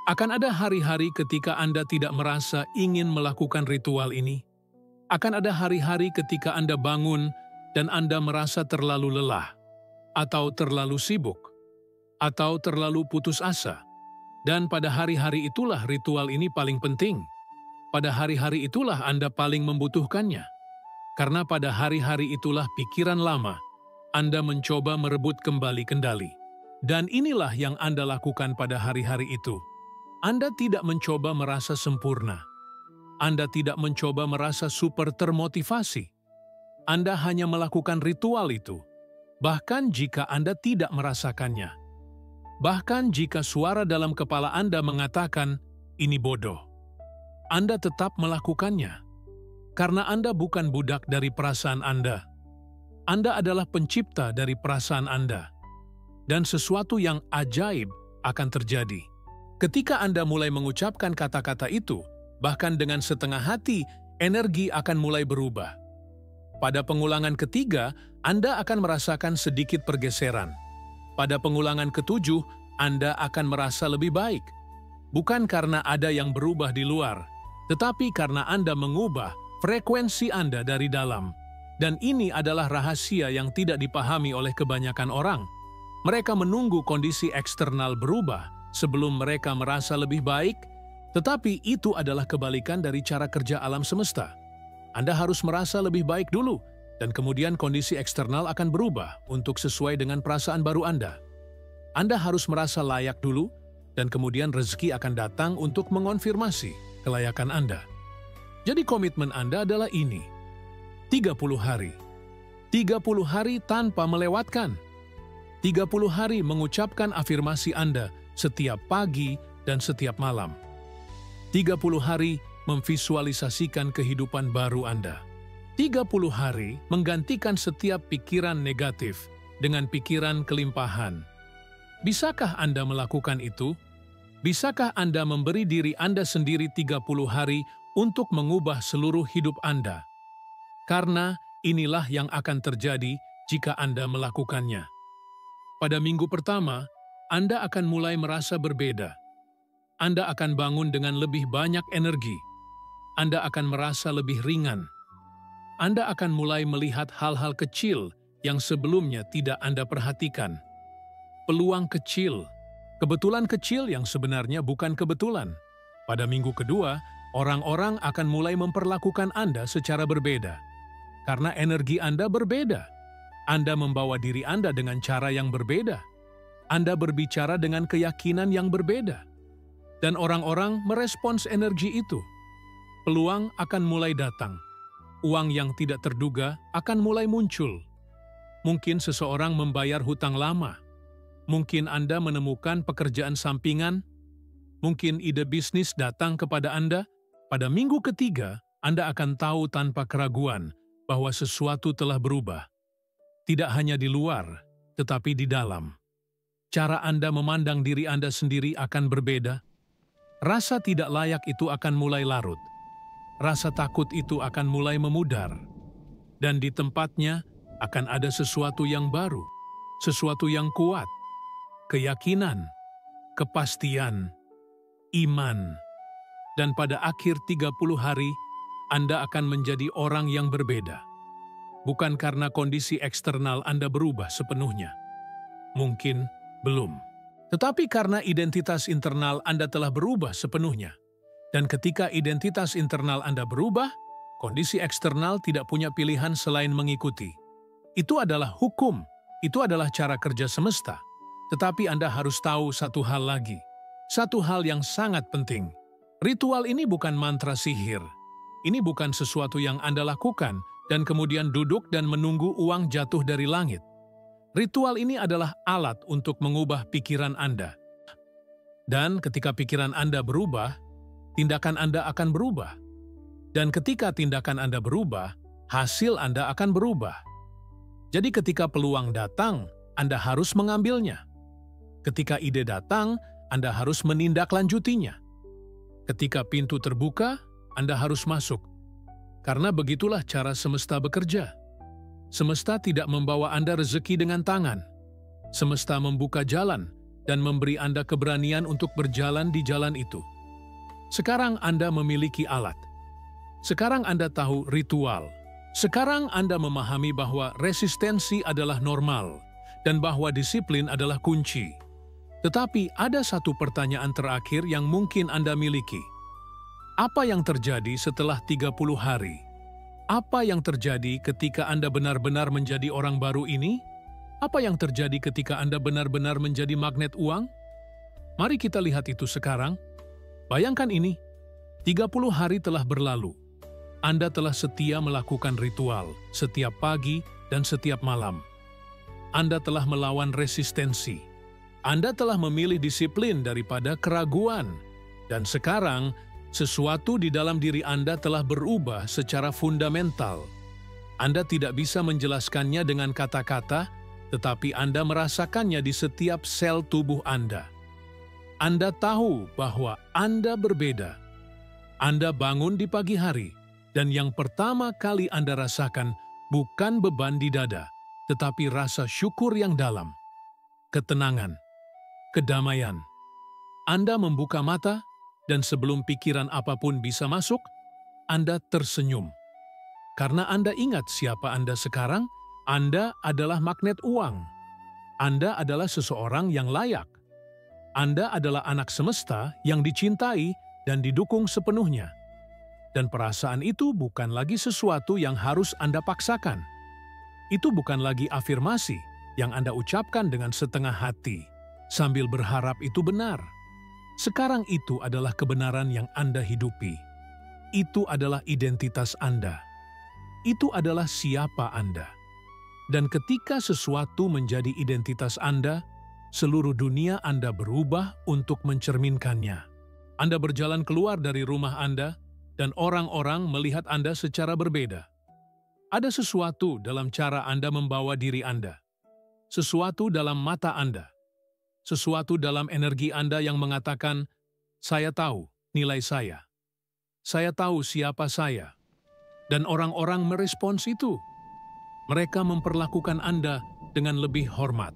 akan ada hari-hari ketika Anda tidak merasa ingin melakukan ritual ini. Akan ada hari-hari ketika Anda bangun dan Anda merasa terlalu lelah, atau terlalu sibuk, atau terlalu putus asa. Dan pada hari-hari itulah ritual ini paling penting. Pada hari-hari itulah Anda paling membutuhkannya. Karena pada hari-hari itulah pikiran lama, Anda mencoba merebut kembali kendali. Dan inilah yang Anda lakukan pada hari-hari itu. Anda tidak mencoba merasa sempurna. Anda tidak mencoba merasa super termotivasi. Anda hanya melakukan ritual itu. Bahkan jika Anda tidak merasakannya. Bahkan jika suara dalam kepala Anda mengatakan, ini bodoh. Anda tetap melakukannya. Karena Anda bukan budak dari perasaan Anda. Anda adalah pencipta dari perasaan Anda. Dan sesuatu yang ajaib akan terjadi. Ketika Anda mulai mengucapkan kata-kata itu, bahkan dengan setengah hati, energi akan mulai berubah. Pada pengulangan ketiga, Anda akan merasakan sedikit pergeseran. Pada pengulangan ketujuh, Anda akan merasa lebih baik. Bukan karena ada yang berubah di luar, tetapi karena Anda mengubah frekuensi Anda dari dalam. Dan ini adalah rahasia yang tidak dipahami oleh kebanyakan orang. Mereka menunggu kondisi eksternal berubah sebelum mereka merasa lebih baik, tetapi itu adalah kebalikan dari cara kerja alam semesta. Anda harus merasa lebih baik dulu, dan kemudian kondisi eksternal akan berubah untuk sesuai dengan perasaan baru Anda. Anda harus merasa layak dulu, dan kemudian rezeki akan datang untuk mengonfirmasi kelayakan Anda. Jadi komitmen Anda adalah ini, 30 hari. 30 hari tanpa melewatkan. 30 hari mengucapkan afirmasi Anda setiap pagi dan setiap malam. 30 hari memvisualisasikan kehidupan baru Anda. 30 hari menggantikan setiap pikiran negatif dengan pikiran kelimpahan. Bisakah Anda melakukan itu? Bisakah Anda memberi diri Anda sendiri 30 hari untuk mengubah seluruh hidup Anda? Karena inilah yang akan terjadi jika Anda melakukannya. Pada minggu pertama, Anda akan mulai merasa berbeda. Anda akan bangun dengan lebih banyak energi. Anda akan merasa lebih ringan. Anda akan mulai melihat hal-hal kecil yang sebelumnya tidak Anda perhatikan. Peluang kecil, kebetulan kecil yang sebenarnya bukan kebetulan. Pada minggu kedua, orang-orang akan mulai memperlakukan Anda secara berbeda. Karena energi Anda berbeda. Anda membawa diri Anda dengan cara yang berbeda. Anda berbicara dengan keyakinan yang berbeda. Dan orang-orang merespons energi itu. Peluang akan mulai datang. Uang yang tidak terduga akan mulai muncul. Mungkin seseorang membayar hutang lama. Mungkin Anda menemukan pekerjaan sampingan. Mungkin ide bisnis datang kepada Anda. Pada minggu ketiga, Anda akan tahu tanpa keraguan bahwa sesuatu telah berubah. Tidak hanya di luar, tetapi di dalam. Cara Anda memandang diri Anda sendiri akan berbeda. Rasa tidak layak itu akan mulai larut. Rasa takut itu akan mulai memudar. Dan di tempatnya akan ada sesuatu yang baru, sesuatu yang kuat, keyakinan, kepastian, iman. Dan pada akhir 30 hari, Anda akan menjadi orang yang berbeda. Bukan karena kondisi eksternal Anda berubah sepenuhnya. Mungkin belum. Tetapi karena identitas internal Anda telah berubah sepenuhnya. Dan ketika identitas internal Anda berubah, kondisi eksternal tidak punya pilihan selain mengikuti. Itu adalah hukum, itu adalah cara kerja semesta. Tetapi Anda harus tahu satu hal lagi. Satu hal yang sangat penting. Ritual ini bukan mantra sihir. Ini bukan sesuatu yang Anda lakukan dan kemudian duduk dan menunggu uang jatuh dari langit. Ritual ini adalah alat untuk mengubah pikiran Anda. Dan ketika pikiran Anda berubah, tindakan Anda akan berubah. Dan ketika tindakan Anda berubah, hasil Anda akan berubah. Jadi ketika peluang datang, Anda harus mengambilnya. Ketika ide datang, Anda harus menindaklanjutinya. Ketika pintu terbuka, Anda harus masuk. Karena begitulah cara semesta bekerja. Semesta tidak membawa Anda rezeki dengan tangan. Semesta membuka jalan dan memberi Anda keberanian untuk berjalan di jalan itu. Sekarang Anda memiliki alat. Sekarang Anda tahu ritual. Sekarang Anda memahami bahwa resistensi adalah normal dan bahwa disiplin adalah kunci. Tetapi ada satu pertanyaan terakhir yang mungkin Anda miliki. Apa yang terjadi setelah 30 hari? Apa yang terjadi ketika Anda benar-benar menjadi orang baru ini? Apa yang terjadi ketika Anda benar-benar menjadi magnet uang? Mari kita lihat itu sekarang. Bayangkan ini, 30 hari telah berlalu. Anda telah setia melakukan ritual setiap pagi dan setiap malam. Anda telah melawan resistensi. Anda telah memilih disiplin daripada keraguan. Dan sekarang, sesuatu di dalam diri Anda telah berubah secara fundamental. Anda tidak bisa menjelaskannya dengan kata-kata, tetapi Anda merasakannya di setiap sel tubuh Anda. Anda tahu bahwa Anda berbeda. Anda bangun di pagi hari, dan yang pertama kali Anda rasakan bukan beban di dada, tetapi rasa syukur yang dalam, ketenangan, kedamaian. Anda membuka mata, dan sebelum pikiran apapun bisa masuk, Anda tersenyum. Karena Anda ingat siapa Anda sekarang, Anda adalah magnet uang. Anda adalah seseorang yang layak. Anda adalah anak semesta yang dicintai dan didukung sepenuhnya. Dan perasaan itu bukan lagi sesuatu yang harus Anda paksakan. Itu bukan lagi afirmasi yang Anda ucapkan dengan setengah hati, sambil berharap itu benar. Sekarang itu adalah kebenaran yang Anda hidupi. Itu adalah identitas Anda. Itu adalah siapa Anda. Dan ketika sesuatu menjadi identitas Anda, seluruh dunia Anda berubah untuk mencerminkannya. Anda berjalan keluar dari rumah Anda, dan orang-orang melihat Anda secara berbeda. Ada sesuatu dalam cara Anda membawa diri Anda. Sesuatu dalam mata Anda. Sesuatu dalam energi Anda yang mengatakan, saya tahu nilai saya. Saya tahu siapa saya. Dan orang-orang merespons itu. Mereka memperlakukan Anda dengan lebih hormat.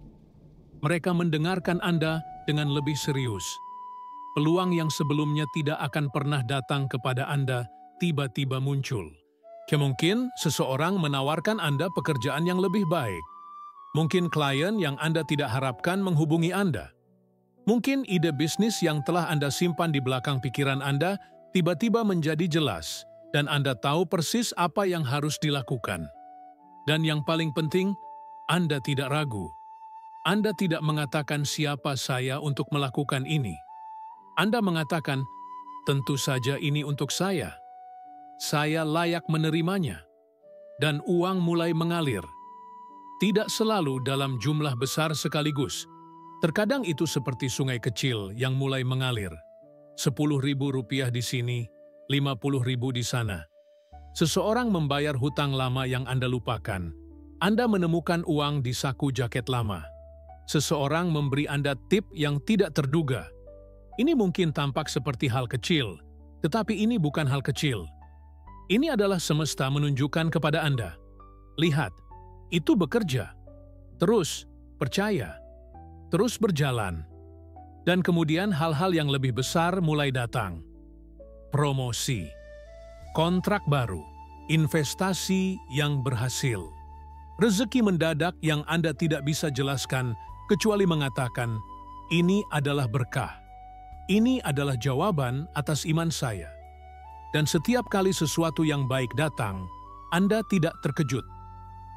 Mereka mendengarkan Anda dengan lebih serius. Peluang yang sebelumnya tidak akan pernah datang kepada Anda tiba-tiba muncul. Mungkin seseorang menawarkan Anda pekerjaan yang lebih baik. Mungkin klien yang Anda tidak harapkan menghubungi Anda. Mungkin ide bisnis yang telah Anda simpan di belakang pikiran Anda tiba-tiba menjadi jelas, dan Anda tahu persis apa yang harus dilakukan. Dan yang paling penting, Anda tidak ragu. Anda tidak mengatakan siapa saya untuk melakukan ini. Anda mengatakan, tentu saja ini untuk saya. Saya layak menerimanya. Dan uang mulai mengalir. Tidak selalu dalam jumlah besar sekaligus. Terkadang itu seperti sungai kecil yang mulai mengalir. Rp10.000 di sini, Rp50.000 di sana. Seseorang membayar hutang lama yang Anda lupakan. Anda menemukan uang di saku jaket lama. Seseorang memberi Anda tip yang tidak terduga. Ini mungkin tampak seperti hal kecil, tetapi ini bukan hal kecil. Ini adalah semesta menunjukkan kepada Anda. Lihat, itu bekerja. Terus, percaya. Terus berjalan. Dan kemudian hal-hal yang lebih besar mulai datang. Promosi, kontrak baru, investasi yang berhasil. Rezeki mendadak yang Anda tidak bisa jelaskan, kecuali mengatakan, ini adalah berkah. Ini adalah jawaban atas iman saya. Dan setiap kali sesuatu yang baik datang, Anda tidak terkejut.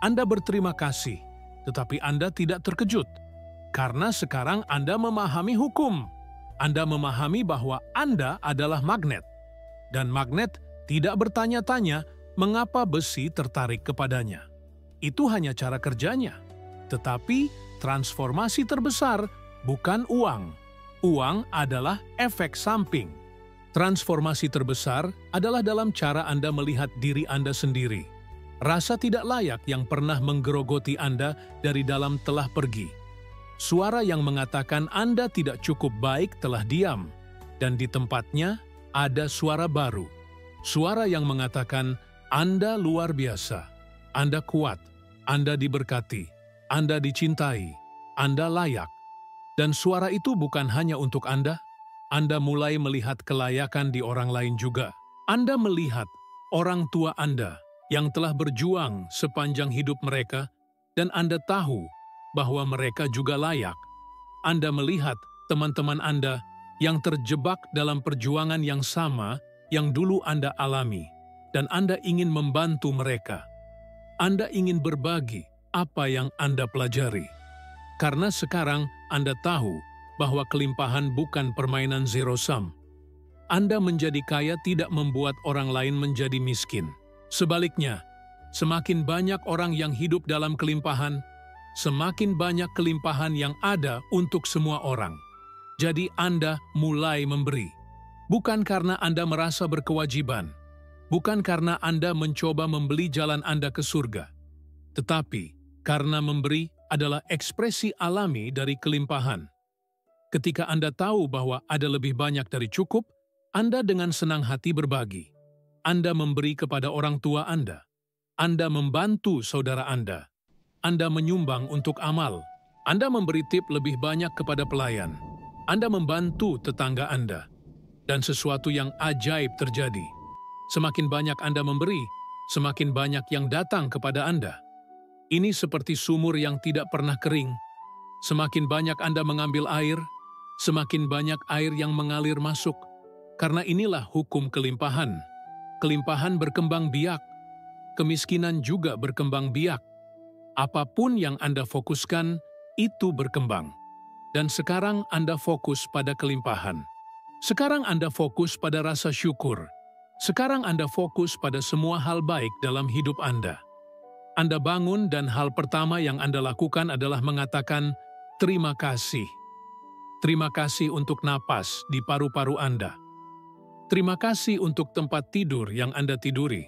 Anda berterima kasih, tetapi Anda tidak terkejut. Karena sekarang Anda memahami hukum. Anda memahami bahwa Anda adalah magnet. Dan magnet tidak bertanya-tanya mengapa besi tertarik kepadanya. Itu hanya cara kerjanya. Tetapi transformasi terbesar bukan uang. Uang adalah efek samping. Transformasi terbesar adalah dalam cara Anda melihat diri Anda sendiri. Rasa tidak layak yang pernah menggerogoti Anda dari dalam telah pergi. Suara yang mengatakan Anda tidak cukup baik telah diam, dan di tempatnya ada suara baru. Suara yang mengatakan Anda luar biasa, Anda kuat, Anda diberkati, Anda dicintai, Anda layak. Dan suara itu bukan hanya untuk Anda mulai melihat kelayakan di orang lain juga. Anda melihat orang tua Anda yang telah berjuang sepanjang hidup mereka, dan Anda tahu bahwa mereka juga layak. Anda melihat teman-teman Anda yang terjebak dalam perjuangan yang sama yang dulu Anda alami, dan Anda ingin membantu mereka. Anda ingin berbagi apa yang Anda pelajari. Karena sekarang Anda tahu bahwa kelimpahan bukan permainan zero sum. Anda menjadi kaya tidak membuat orang lain menjadi miskin. Sebaliknya, semakin banyak orang yang hidup dalam kelimpahan, semakin banyak kelimpahan yang ada untuk semua orang. Jadi Anda mulai memberi. Bukan karena Anda merasa berkewajiban, bukan karena Anda mencoba membeli jalan Anda ke surga, tetapi karena memberi adalah ekspresi alami dari kelimpahan. Ketika Anda tahu bahwa ada lebih banyak dari cukup, Anda dengan senang hati berbagi. Anda memberi kepada orang tua Anda. Anda membantu saudara Anda. Anda menyumbang untuk amal. Anda memberi tip lebih banyak kepada pelayan. Anda membantu tetangga Anda. Dan sesuatu yang ajaib terjadi. Semakin banyak Anda memberi, semakin banyak yang datang kepada Anda. Ini seperti sumur yang tidak pernah kering. Semakin banyak Anda mengambil air, semakin banyak air yang mengalir masuk. Karena inilah hukum kelimpahan. Kelimpahan berkembang biak. Kemiskinan juga berkembang biak. Apapun yang Anda fokuskan, itu berkembang. Dan sekarang Anda fokus pada kelimpahan. Sekarang Anda fokus pada rasa syukur. Sekarang Anda fokus pada semua hal baik dalam hidup Anda. Anda bangun dan hal pertama yang Anda lakukan adalah mengatakan, terima kasih. Terima kasih untuk napas di paru-paru Anda. Terima kasih untuk tempat tidur yang Anda tiduri.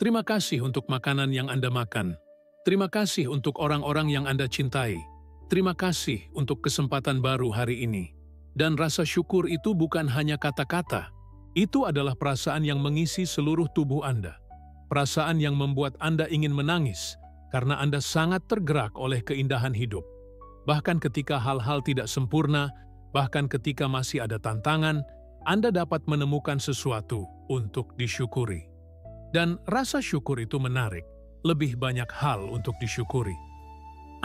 Terima kasih untuk makanan yang Anda makan. Terima kasih untuk orang-orang yang Anda cintai. Terima kasih untuk kesempatan baru hari ini. Dan rasa syukur itu bukan hanya kata-kata. Itu adalah perasaan yang mengisi seluruh tubuh Anda. Perasaan yang membuat Anda ingin menangis karena Anda sangat tergerak oleh keindahan hidup. Bahkan ketika hal-hal tidak sempurna, bahkan ketika masih ada tantangan, Anda dapat menemukan sesuatu untuk disyukuri. Dan rasa syukur itu menarik, lebih banyak hal untuk disyukuri.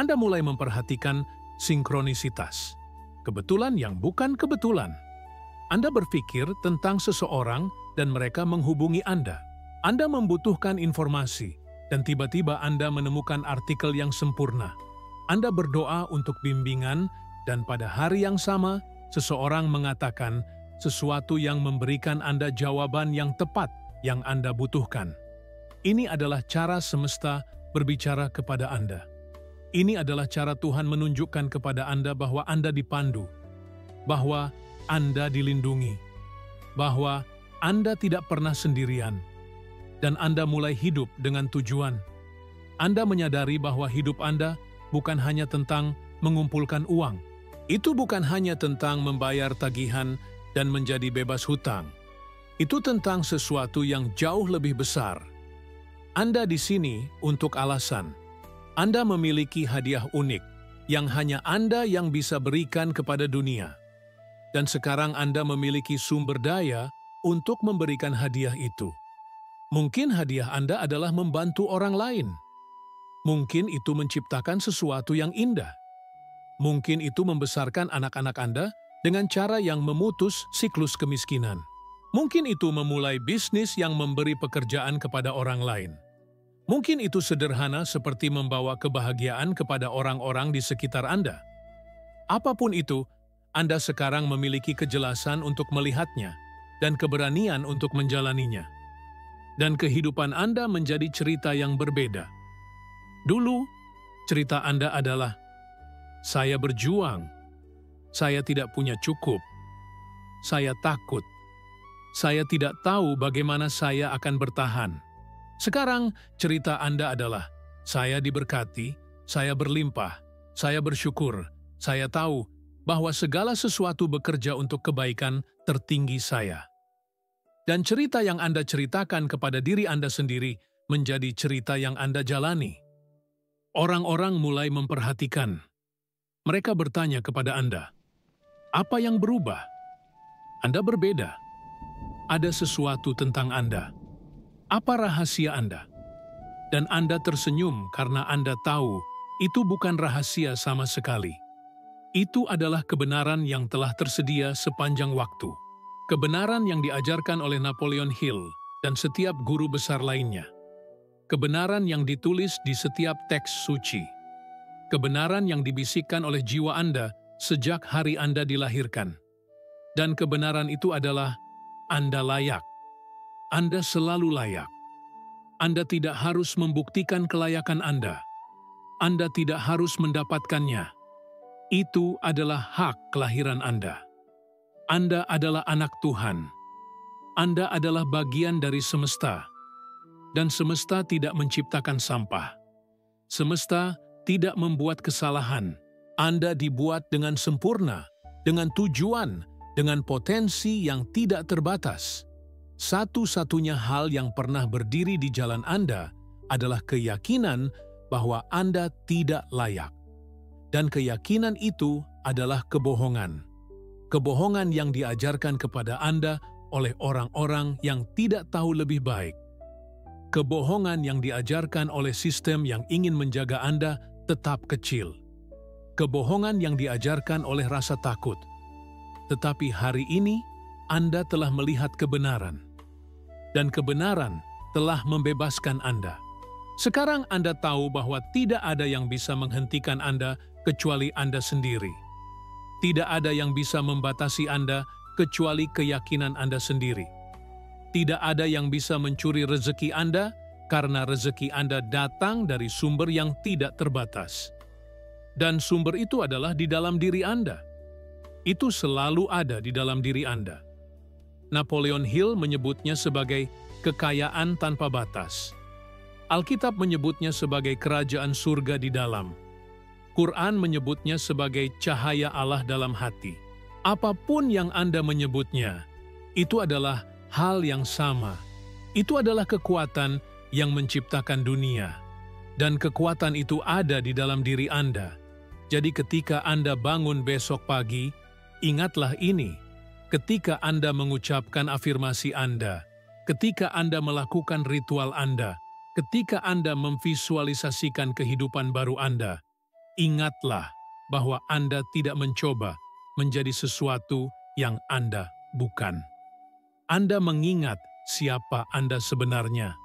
Anda mulai memperhatikan sinkronisitas, kebetulan yang bukan kebetulan. Anda berpikir tentang seseorang dan mereka menghubungi Anda. Anda membutuhkan informasi, dan tiba-tiba Anda menemukan artikel yang sempurna. Anda berdoa untuk bimbingan, dan pada hari yang sama, seseorang mengatakan sesuatu yang memberikan Anda jawaban yang tepat yang Anda butuhkan. Ini adalah cara semesta berbicara kepada Anda. Ini adalah cara Tuhan menunjukkan kepada Anda bahwa Anda dipandu, bahwa Anda dilindungi, bahwa Anda tidak pernah sendirian, dan Anda mulai hidup dengan tujuan. Anda menyadari bahwa hidup Anda bukan hanya tentang mengumpulkan uang. Itu bukan hanya tentang membayar tagihan dan menjadi bebas hutang. Itu tentang sesuatu yang jauh lebih besar. Anda di sini untuk alasan. Anda memiliki hadiah unik yang hanya Anda yang bisa berikan kepada dunia. Dan sekarang Anda memiliki sumber daya untuk memberikan hadiah itu. Mungkin hadiah Anda adalah membantu orang lain. Mungkin itu menciptakan sesuatu yang indah. Mungkin itu membesarkan anak-anak Anda dengan cara yang memutus siklus kemiskinan. Mungkin itu memulai bisnis yang memberi pekerjaan kepada orang lain. Mungkin itu sederhana seperti membawa kebahagiaan kepada orang-orang di sekitar Anda. Apapun itu, Anda sekarang memiliki kejelasan untuk melihatnya dan keberanian untuk menjalaninya. Dan kehidupan Anda menjadi cerita yang berbeda. Dulu, cerita Anda adalah, saya berjuang, saya tidak punya cukup, saya takut, saya tidak tahu bagaimana saya akan bertahan. Sekarang, cerita Anda adalah, saya diberkati, saya berlimpah, saya bersyukur, saya tahu bahwa segala sesuatu bekerja untuk kebaikan tertinggi saya. Dan cerita yang Anda ceritakan kepada diri Anda sendiri menjadi cerita yang Anda jalani. Orang-orang mulai memperhatikan. Mereka bertanya kepada Anda, apa yang berubah? Anda berbeda. Ada sesuatu tentang Anda. Apa rahasia Anda? Dan Anda tersenyum karena Anda tahu itu bukan rahasia sama sekali. Itu adalah kebenaran yang telah tersedia sepanjang waktu. Kebenaran yang diajarkan oleh Napoleon Hill dan setiap guru besar lainnya. Kebenaran yang ditulis di setiap teks suci. Kebenaran yang dibisikkan oleh jiwa Anda sejak hari Anda dilahirkan. Dan kebenaran itu adalah Anda layak. Anda selalu layak. Anda tidak harus membuktikan kelayakan Anda. Anda tidak harus mendapatkannya. Itu adalah hak kelahiran Anda. Anda adalah anak Tuhan. Anda adalah bagian dari semesta. Dan semesta tidak menciptakan sampah. Semesta tidak membuat kesalahan. Anda dibuat dengan sempurna, dengan tujuan, dengan potensi yang tidak terbatas. Satu-satunya hal yang pernah berdiri di jalan Anda adalah keyakinan bahwa Anda tidak layak. Dan keyakinan itu adalah kebohongan. Kebohongan yang diajarkan kepada Anda oleh orang-orang yang tidak tahu lebih baik. Kebohongan yang diajarkan oleh sistem yang ingin menjaga Anda tetap kecil. Kebohongan yang diajarkan oleh rasa takut. Tetapi hari ini, Anda telah melihat kebenaran. Dan kebenaran telah membebaskan Anda. Sekarang Anda tahu bahwa tidak ada yang bisa menghentikan Anda kecuali Anda sendiri. Tidak ada yang bisa membatasi Anda kecuali keyakinan Anda sendiri. Tidak ada yang bisa mencuri rezeki Anda karena rezeki Anda datang dari sumber yang tidak terbatas. Dan sumber itu adalah di dalam diri Anda. Itu selalu ada di dalam diri Anda. Napoleon Hill menyebutnya sebagai kekayaan tanpa batas. Alkitab menyebutnya sebagai kerajaan surga di dalam. Quran menyebutnya sebagai cahaya Allah dalam hati. Apapun yang Anda menyebutnya, itu adalah hal yang sama. Itu adalah kekuatan yang menciptakan dunia. Dan kekuatan itu ada di dalam diri Anda. Jadi ketika Anda bangun besok pagi, ingatlah ini. Ketika Anda mengucapkan afirmasi Anda, ketika Anda melakukan ritual Anda, ketika Anda memvisualisasikan kehidupan baru Anda, ingatlah bahwa Anda tidak mencoba menjadi sesuatu yang Anda bukan. Anda mengingat siapa Anda sebenarnya.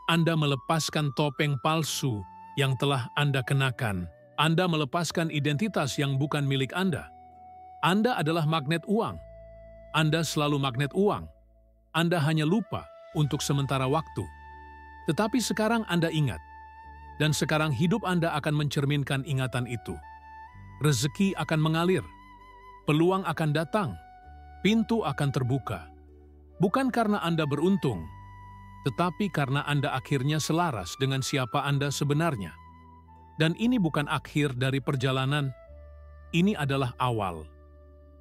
Anda melepaskan topeng palsu yang telah Anda kenakan. Anda melepaskan identitas yang bukan milik Anda. Anda adalah magnet uang. Anda selalu magnet uang. Anda hanya lupa untuk sementara waktu. Tetapi sekarang Anda ingat. Dan sekarang hidup Anda akan mencerminkan ingatan itu. Rezeki akan mengalir. Peluang akan datang. Pintu akan terbuka. Bukan karena Anda beruntung, tetapi karena Anda akhirnya selaras dengan siapa Anda sebenarnya. Dan ini bukan akhir dari perjalanan. Ini adalah awal.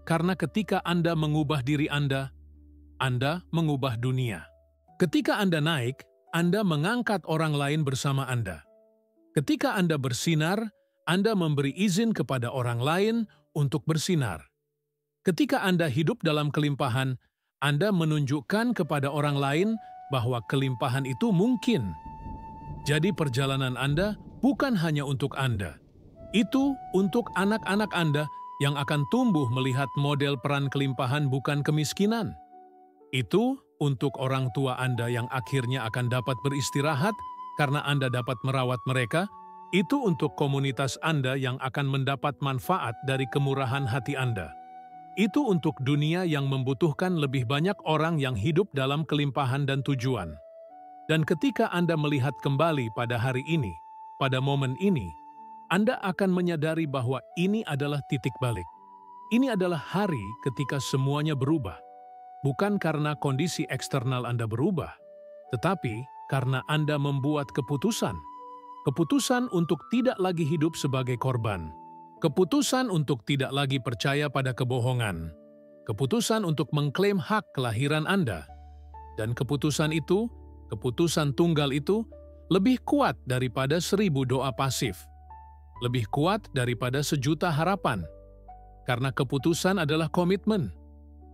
Karena ketika Anda mengubah diri Anda mengubah dunia. Ketika Anda naik, Anda mengangkat orang lain bersama Anda. Ketika Anda bersinar, Anda memberi izin kepada orang lain untuk bersinar. Ketika Anda hidup dalam kelimpahan, Anda menunjukkan kepada orang lain bahwa kelimpahan itu mungkin. Jadi perjalanan Anda bukan hanya untuk Anda. Itu untuk anak-anak Anda yang akan tumbuh melihat model peran kelimpahan bukan kemiskinan. Itu untuk orang tua Anda yang akhirnya akan dapat beristirahat karena Anda dapat merawat mereka. Itu untuk komunitas Anda yang akan mendapat manfaat dari kemurahan hati Anda. Itu untuk dunia yang membutuhkan lebih banyak orang yang hidup dalam kelimpahan dan tujuan. Dan ketika Anda melihat kembali pada hari ini, pada momen ini, Anda akan menyadari bahwa ini adalah titik balik. Ini adalah hari ketika semuanya berubah. Bukan karena kondisi eksternal Anda berubah, tetapi karena Anda membuat keputusan. Keputusan untuk tidak lagi hidup sebagai korban. Keputusan untuk tidak lagi percaya pada kebohongan. Keputusan untuk mengklaim hak kelahiran Anda. Dan keputusan itu, keputusan tunggal itu, lebih kuat daripada 1000 doa pasif. Lebih kuat daripada 1.000.000 harapan. Karena keputusan adalah komitmen.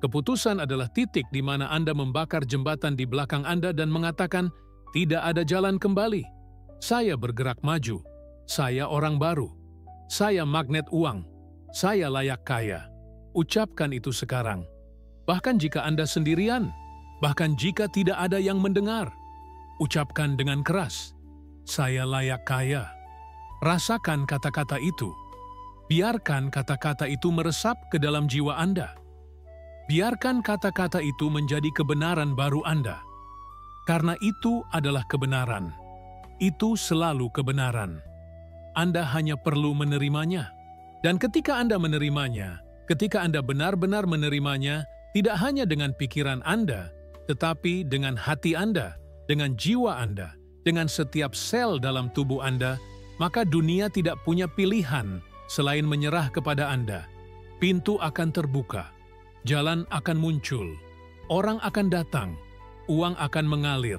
Keputusan adalah titik di mana Anda membakar jembatan di belakang Anda dan mengatakan, tidak ada jalan kembali. Saya bergerak maju. Saya orang baru. Saya magnet uang. Saya layak kaya. Ucapkan itu sekarang. Bahkan jika Anda sendirian, bahkan jika tidak ada yang mendengar, ucapkan dengan keras, saya layak kaya. Rasakan kata-kata itu. Biarkan kata-kata itu meresap ke dalam jiwa Anda. Biarkan kata-kata itu menjadi kebenaran baru Anda. Karena itu adalah kebenaran. Itu selalu kebenaran. Anda hanya perlu menerimanya. Dan ketika Anda menerimanya, ketika Anda benar-benar menerimanya, tidak hanya dengan pikiran Anda, tetapi dengan hati Anda, dengan jiwa Anda, dengan setiap sel dalam tubuh Anda, maka dunia tidak punya pilihan selain menyerah kepada Anda. Pintu akan terbuka, jalan akan muncul, orang akan datang, uang akan mengalir,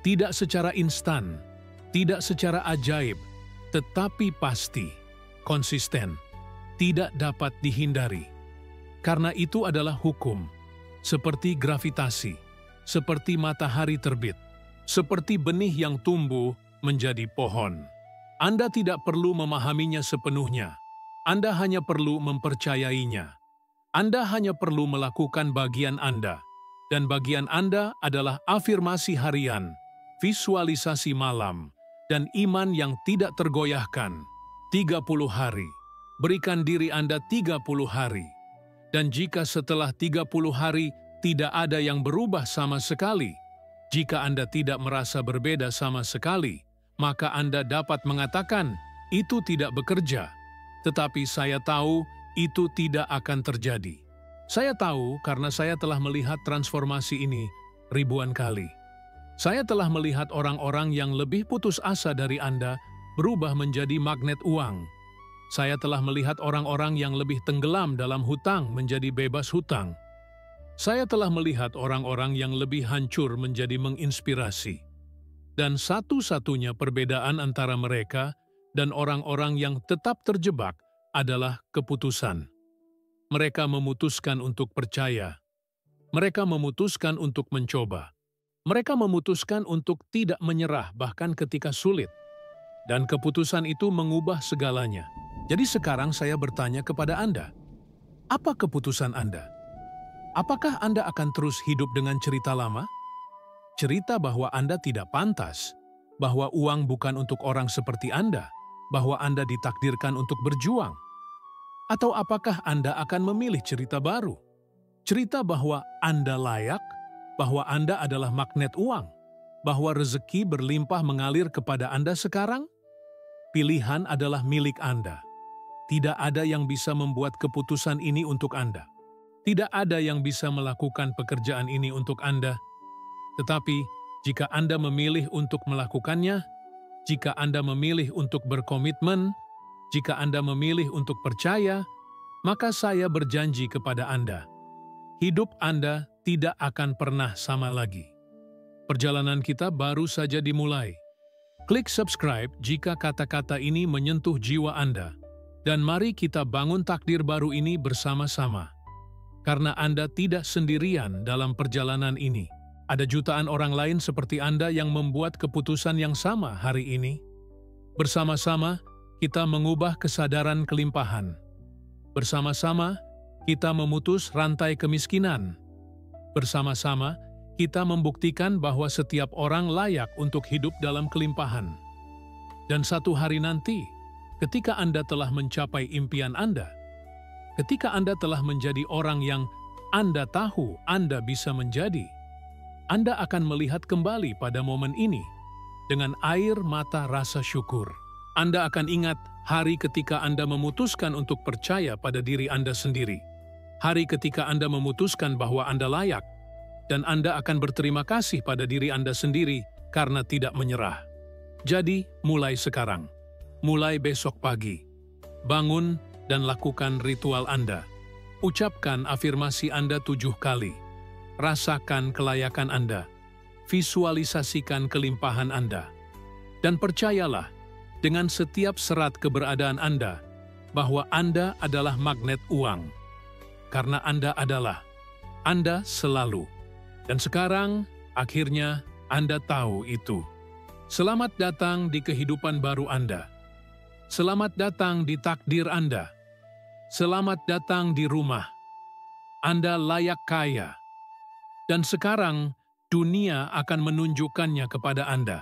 tidak secara instan, tidak secara ajaib, tetapi pasti, konsisten, tidak dapat dihindari. Karena itu adalah hukum, seperti gravitasi, seperti matahari terbit, seperti benih yang tumbuh menjadi pohon. Anda tidak perlu memahaminya sepenuhnya. Anda hanya perlu mempercayainya. Anda hanya perlu melakukan bagian Anda. Dan bagian Anda adalah afirmasi harian, visualisasi malam, dan iman yang tidak tergoyahkan. 30 hari. Berikan diri Anda 30 hari. Dan jika setelah 30 hari tidak ada yang berubah sama sekali, jika Anda tidak merasa berbeda sama sekali, maka Anda dapat mengatakan, itu tidak bekerja. Tetapi saya tahu itu tidak akan terjadi. Saya tahu karena saya telah melihat transformasi ini ribuan kali. Saya telah melihat orang-orang yang lebih putus asa dari Anda berubah menjadi magnet uang. Saya telah melihat orang-orang yang lebih tenggelam dalam hutang menjadi bebas hutang. Saya telah melihat orang-orang yang lebih hancur menjadi menginspirasi. Dan satu-satunya perbedaan antara mereka dan orang-orang yang tetap terjebak adalah keputusan. Mereka memutuskan untuk percaya. Mereka memutuskan untuk mencoba. Mereka memutuskan untuk tidak menyerah bahkan ketika sulit. Dan keputusan itu mengubah segalanya. Jadi sekarang saya bertanya kepada Anda, apa keputusan Anda? Apakah Anda akan terus hidup dengan cerita lama? Cerita bahwa Anda tidak pantas, bahwa uang bukan untuk orang seperti Anda, bahwa Anda ditakdirkan untuk berjuang? Atau apakah Anda akan memilih cerita baru? Cerita bahwa Anda layak, bahwa Anda adalah magnet uang, bahwa rezeki berlimpah mengalir kepada Anda sekarang? Pilihan adalah milik Anda. Tidak ada yang bisa membuat keputusan ini untuk Anda. Tidak ada yang bisa melakukan pekerjaan ini untuk Anda. Tetapi, jika Anda memilih untuk melakukannya, jika Anda memilih untuk berkomitmen, jika Anda memilih untuk percaya, maka saya berjanji kepada Anda, hidup Anda tidak akan pernah sama lagi. Perjalanan kita baru saja dimulai. Klik subscribe jika kata-kata ini menyentuh jiwa Anda, dan mari kita bangun takdir baru ini bersama-sama. Karena Anda tidak sendirian dalam perjalanan ini. Ada jutaan orang lain seperti Anda yang membuat keputusan yang sama hari ini. Bersama-sama, kita mengubah kesadaran kelimpahan. Bersama-sama, kita memutus rantai kemiskinan. Bersama-sama, kita membuktikan bahwa setiap orang layak untuk hidup dalam kelimpahan. Dan satu hari nanti, ketika Anda telah mencapai impian Anda, ketika Anda telah menjadi orang yang Anda tahu Anda bisa menjadi, Anda akan melihat kembali pada momen ini dengan air mata rasa syukur. Anda akan ingat hari ketika Anda memutuskan untuk percaya pada diri Anda sendiri. Hari ketika Anda memutuskan bahwa Anda layak, dan Anda akan berterima kasih pada diri Anda sendiri karena tidak menyerah. Jadi, mulai sekarang, mulai besok pagi, bangun dan lakukan ritual Anda. Ucapkan afirmasi Anda 7 kali. Rasakan kelayakan Anda, visualisasikan kelimpahan Anda, dan percayalah dengan setiap serat keberadaan Anda bahwa Anda adalah magnet uang. Karena Anda selalu. Dan sekarang, akhirnya Anda tahu itu. Selamat datang di kehidupan baru Anda. Selamat datang di takdir Anda. Selamat datang di rumah. Anda layak kaya. Dan sekarang dunia akan menunjukkannya kepada Anda.